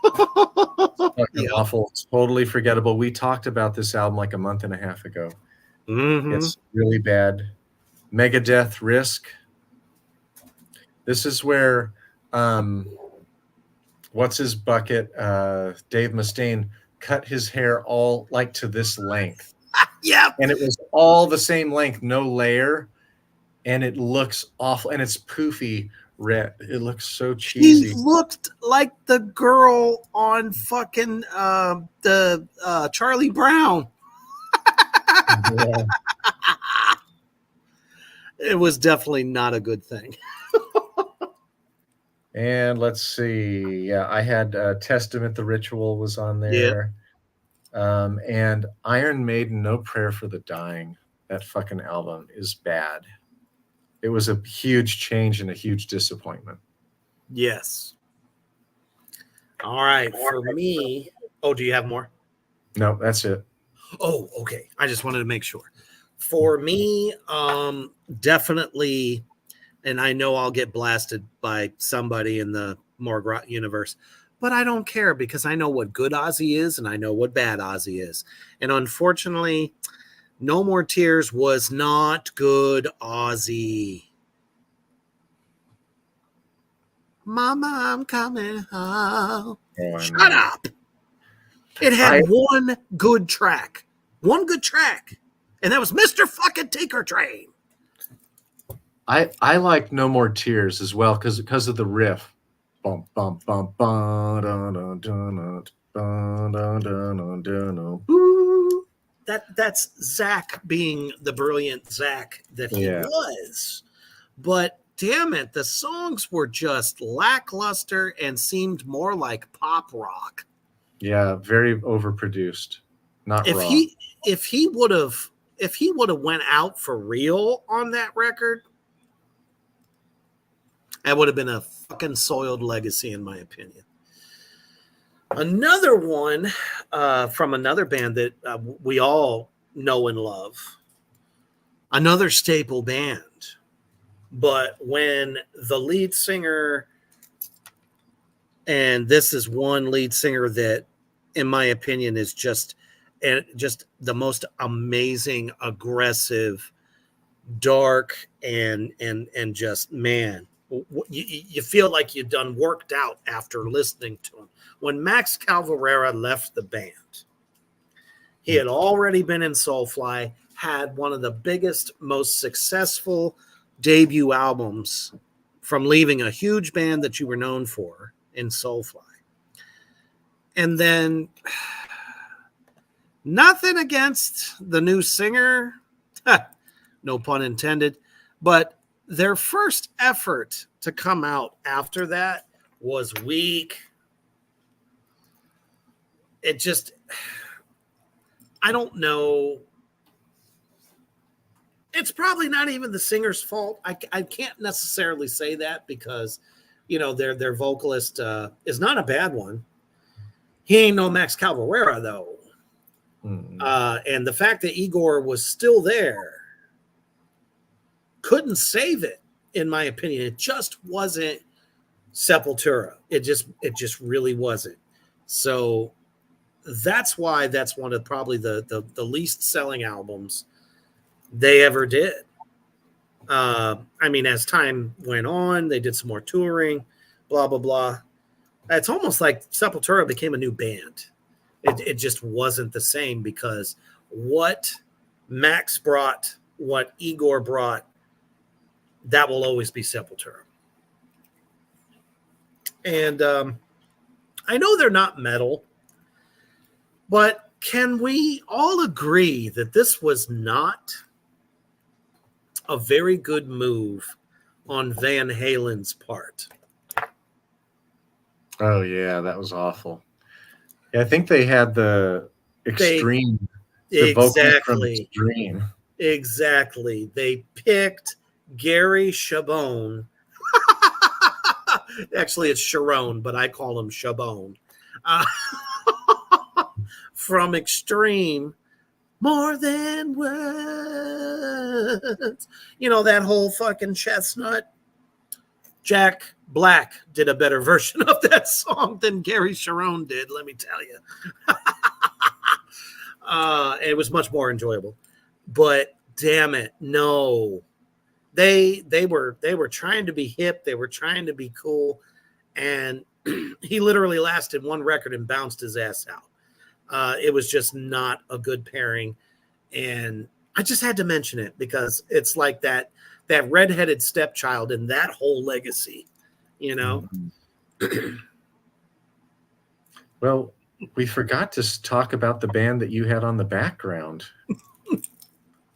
Fucking Yeah. awful. Totally forgettable. We talked about this album like a month and a half ago. Mm-hmm. It's really bad. Megadeth Risk. This is where what's his bucket? Dave Mustaine cut his hair all like to this length. Yep. And it was all the same length, no layer. And it looks awful. And it's poofy red. It looks so cheesy. He looked like the girl on fucking the Charlie Brown. Yeah. It was definitely not a good thing. And let's see. Yeah, I had Testament, the Ritual was on there. And Iron Maiden, No Prayer for the Dying. That fucking album is bad. It was a huge change and a huge disappointment. Yes. All right. For me. Oh, do you have more? No, that's it. Oh, okay. I just wanted to make sure. For me, definitely, and I know I'll get blasted by somebody in the Morgrot universe, but I don't care because I know what good Ozzy is and I know what bad Ozzy is. And unfortunately, No More Tears was not good Ozzy. Mama, I'm coming home. Oh, Shut up. It had one good track. One good track. And that was Mr. Fucking Tinker Train. I like No More Tears as well because of the riff. Bum, bum, bum, bum, dun, dun, dun, dun, dun, dun, dun, dun. That's Zach being the brilliant Zach that he was. But damn it, the songs were just lackluster and seemed more like pop rock. Yeah, very overproduced. Not if raw. If he would have went out for real on that record, that would have been a fucking soiled legacy, in my opinion. Another one from another band that we all know and love, another staple band. But when the lead singer, and this is one lead singer that, in my opinion, is just the most amazing, aggressive, dark, and just, man, you feel like you've done worked out after listening to him. When Max Cavalera left the band, he had already been in Soulfly, had one of the biggest, most successful debut albums from leaving a huge band that you were known for in Soulfly. And then, nothing against the new singer, no pun intended, but their first effort to come out after that was weak. It just, I don't know. It's probably not even the singer's fault. I can't necessarily say that because, their vocalist is not a bad one. He ain't no Max Cavalera, though. And the fact that Igor was still there couldn't save it, in my opinion. It just wasn't Sepultura. It just really wasn't. So that's why that's one of probably the least selling albums they ever did. As time went on, they did some more touring, blah, blah, blah. It's almost like Sepultura became a new band. It just wasn't the same because what Max brought, what Igor brought, that will always be Sepultura. And I know they're not metal, but Can we all agree that this was not a very good move on Van Halen's part? Oh yeah, that was awful. Yeah, I think they had the Extreme, the vocals from Extreme. Exactly. They picked Gary Chabon. Actually, it's Sharon, but I call him Chabon. From Extreme, more than words. You know, that whole fucking chestnut. Jack Black did a better version of that song than Gary Sharon did, let me tell you. It was much more enjoyable. But damn it, no. They were trying to be hip, they were trying to be cool, and he literally lasted one record and bounced his ass out. It was just not a good pairing, and I just had to mention it because it's like that redheaded stepchild in that whole legacy, you know. Well, we forgot to talk about the band that you had on the background.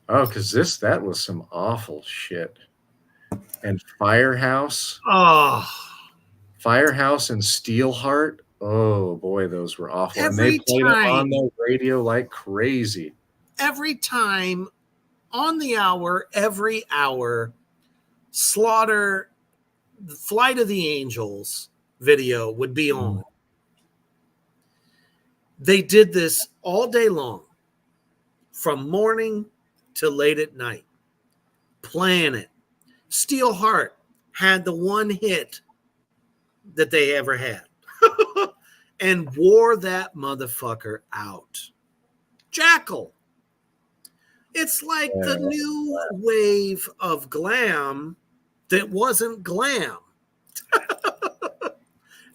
Oh, because that was some awful shit. And Firehouse. Oh, Firehouse and Steelheart. Oh boy, those were awful. And they played them on the radio like crazy. Every time on the hour, every hour, Slaughter, the Flight of the Angels video would be on. They did this all day long, from morning to late at night, playing it. Steelheart had the one hit that they ever had and wore that motherfucker out. Jackal. It's like the new wave of glam that wasn't glam. And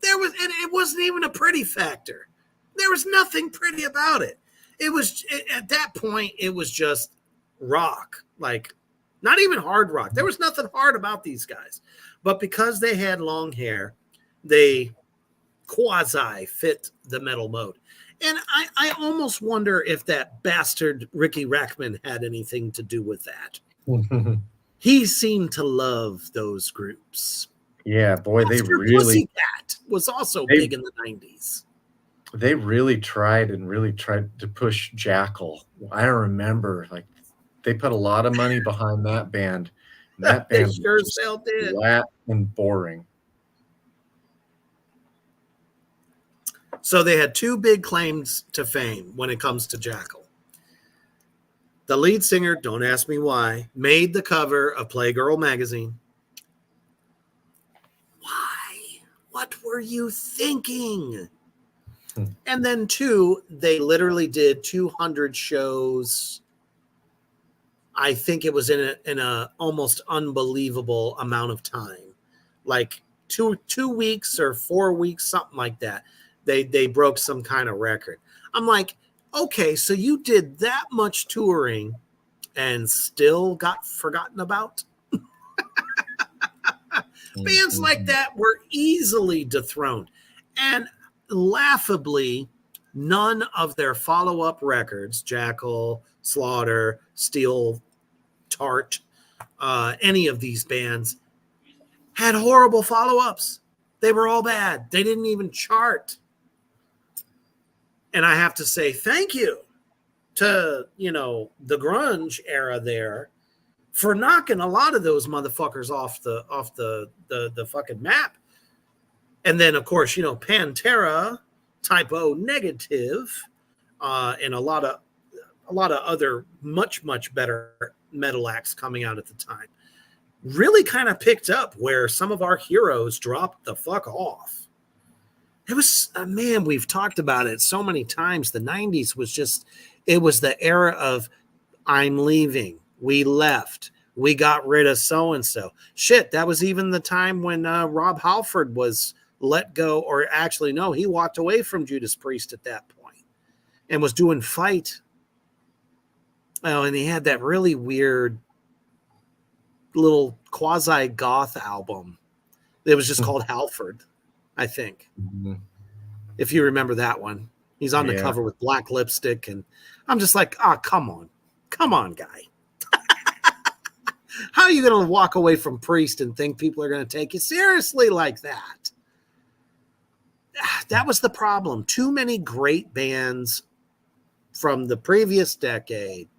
it wasn't even a pretty factor. There was nothing pretty about it. It was, at that point, it was just rock, like not even hard rock. There was nothing hard about these guys. But because they had long hair, they quasi fit the metal mode. And I almost wonder if that bastard Ricky Rackman had anything to do with that. He seemed to love those groups. Yeah, boy, they really... Pussycat was also big in the 90s. They really tried to push Jackal. I remember, like, they put a lot of money behind that band. And that band sure as hell did. Flat and boring. So they had two big claims to fame when it comes to Jackal. The lead singer, don't ask me why, made the cover of Playgirl magazine. Why? What were you thinking? And then two, they literally did 200 shows. I think it was in a almost unbelievable amount of time, like two weeks or 4 weeks, something like that. They broke some kind of record. I'm like, okay, so you did that much touring and still got forgotten about? Bands like that were easily dethroned. And laughably, none of their follow-up records, Jackal, Slaughter, Steel Tart, any of these bands, had horrible follow-ups. They were all bad. They didn't even chart. And I have to say thank you to, the grunge era there for knocking a lot of those motherfuckers off the fucking map. And then, of course, Pantera, Type O Negative, and a lot of other much, much better metal acts coming out at the time really kind of picked up where some of our heroes dropped the fuck off. It was, man, we've talked about it so many times. The 90s was it was the era of I'm leaving. We left. We got rid of so-and-so. Shit, that was even the time when Rob Halford was let go, or actually, no, he walked away from Judas Priest at that point and was doing Fight. Oh, and he had that really weird little quasi-goth album. It was just called Halford, I think. Mm-hmm. If you remember that one. He's on the cover with black lipstick, and I'm just like, come on, guy. How are you going to walk away from Priest and think people are going to take you seriously like that? That was the problem. Too many great bands from the previous decade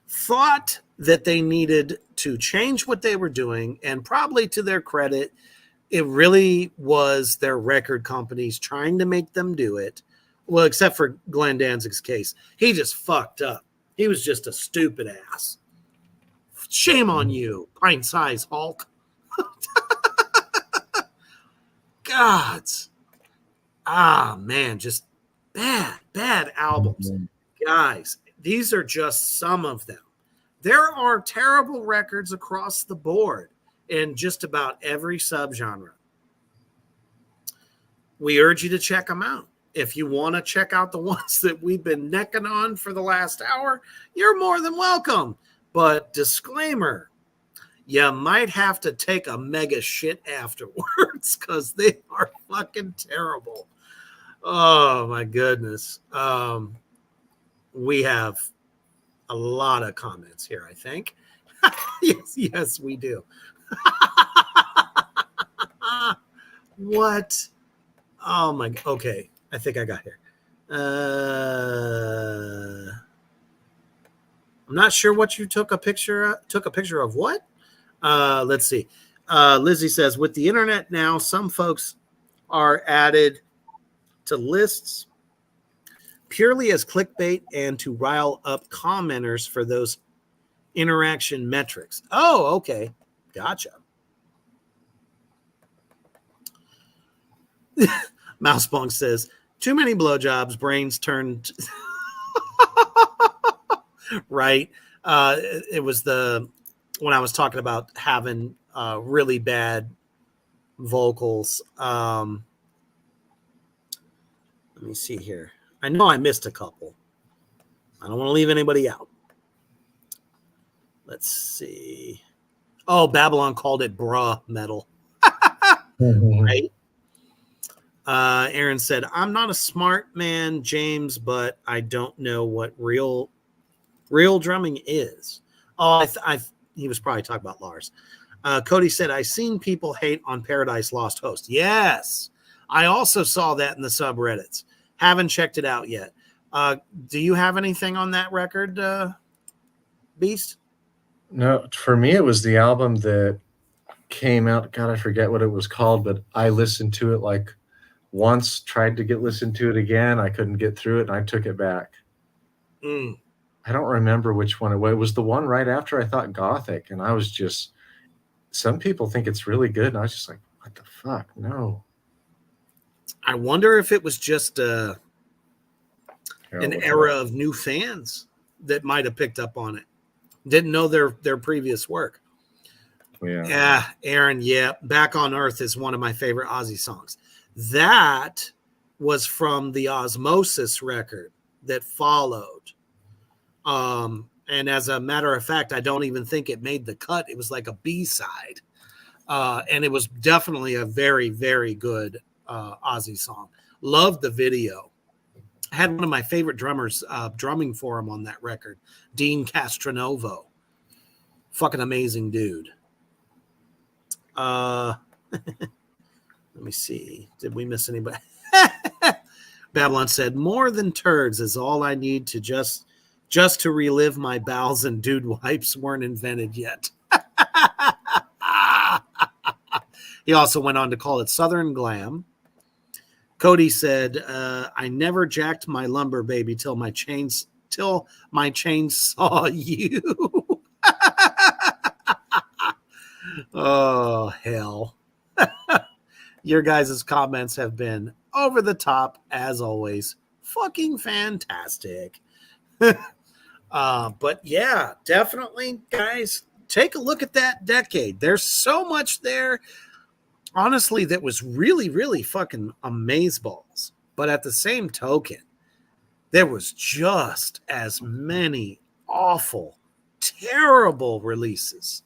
thought that they needed to change what they were doing, and probably to their credit, it really was their record companies trying to make them do it. Well, except for Glenn Danzig's case. He just fucked up. He was just a stupid ass. Shame on you, pint-sized Hulk. Gods. Man, just bad albums. Guys, these are just some of them. There are terrible records across the board in just about every subgenre. We urge you to check them out. If you want to check out the ones that we've been necking on for the last hour, you're more than welcome. But disclaimer, you might have to take a mega shit afterwards because they are fucking terrible. Oh, my goodness. We have a lot of comments here, I think. Yes, we do. What? Oh, my. Okay, I think I got here. I'm not sure what you took a picture of what? Let's see. Lizzie says, with the internet now, some folks are added to lists purely as clickbait and to rile up commenters for those interaction metrics. Oh, okay. Gotcha. Mousebong says, too many blowjobs, brains turned... Right. It was when I was talking about having really bad vocals. Let me see here. I know I missed a couple. I don't want to leave anybody out. Let's see. Oh, Babylon called it bruh metal. Right. Aaron said, I'm not a smart man, James, but I don't know what real drumming is. Oh, he was probably talking about Lars. Cody said, I've seen people hate on Paradise Lost Host. Yes. I also saw that in the subreddits. Haven't checked it out yet. Do you have anything on that record, Beast? No, for me, it was the album that came out. God, I forget what it was called, but I listened to it like once, tried to listened to it again. I couldn't get through it, and I took it back. I don't remember which one it was. It was the one right after I thought Gothic, and I was just, some people think it's really good, and I was just like, what the fuck? No. I wonder if it was just an era of new fans that might have picked up on it. Didn't know their previous work. Yeah, Aaron, Back on Earth is one of my favorite Ozzy songs. That was from the Osmosis record that followed. And as a matter of fact, I don't even think it made the cut. It was like a B-side. And it was definitely a very, very good Ozzy song. Loved the video. I had one of my favorite drummers drumming for him on that record, Dean Castronovo. Fucking amazing dude. Let me see. Did we miss anybody? Babylon said, more than turds is all I need to just to relive my bowels, and dude wipes weren't invented yet. He also went on to call it Southern Glam. Cody said, I never jacked my lumber baby till my chain saw you. Oh, hell. Your guys' comments have been over the top, as always. Fucking fantastic. But yeah, definitely, guys, take a look at that decade. There's so much there, honestly, that was really, really fucking amazeballs. But at the same token, there was just as many awful, terrible releases.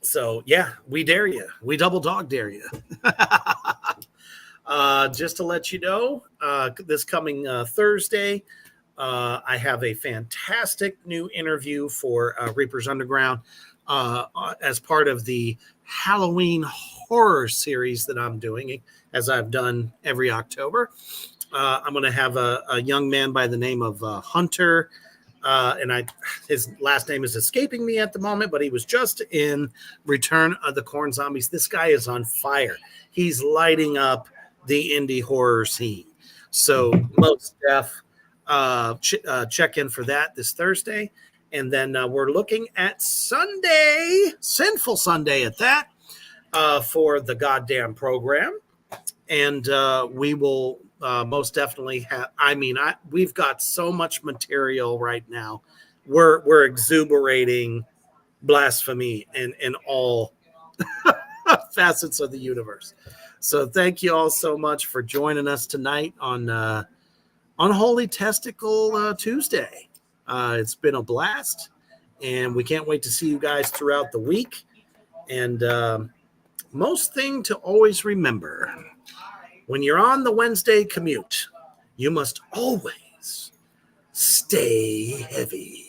So yeah, we dare you. We double dog dare you. Just to let you know, this coming Thursday, I have a fantastic new interview for Reapers Underground as part of the Halloween horror series that I'm doing, as I've done every October. I'm going to have a young man by the name of Hunter, and his last name is escaping me at the moment, but he was just in Return of the Corn Zombies. This guy is on fire. He's lighting up the indie horror scene. So most def, check in for that this Thursday. And then we're looking at Sunday, Sinful Sunday at that, for the goddamn program. And we will most definitely have, we've got so much material right now. We're exuberating blasphemy in all facets of the universe. So thank you all so much for joining us tonight on Holy Testicle Tuesday. It's been a blast, and we can't wait to see you guys throughout the week. And most thing to always remember, when you're on the Wednesday commute, you must always stay heavy.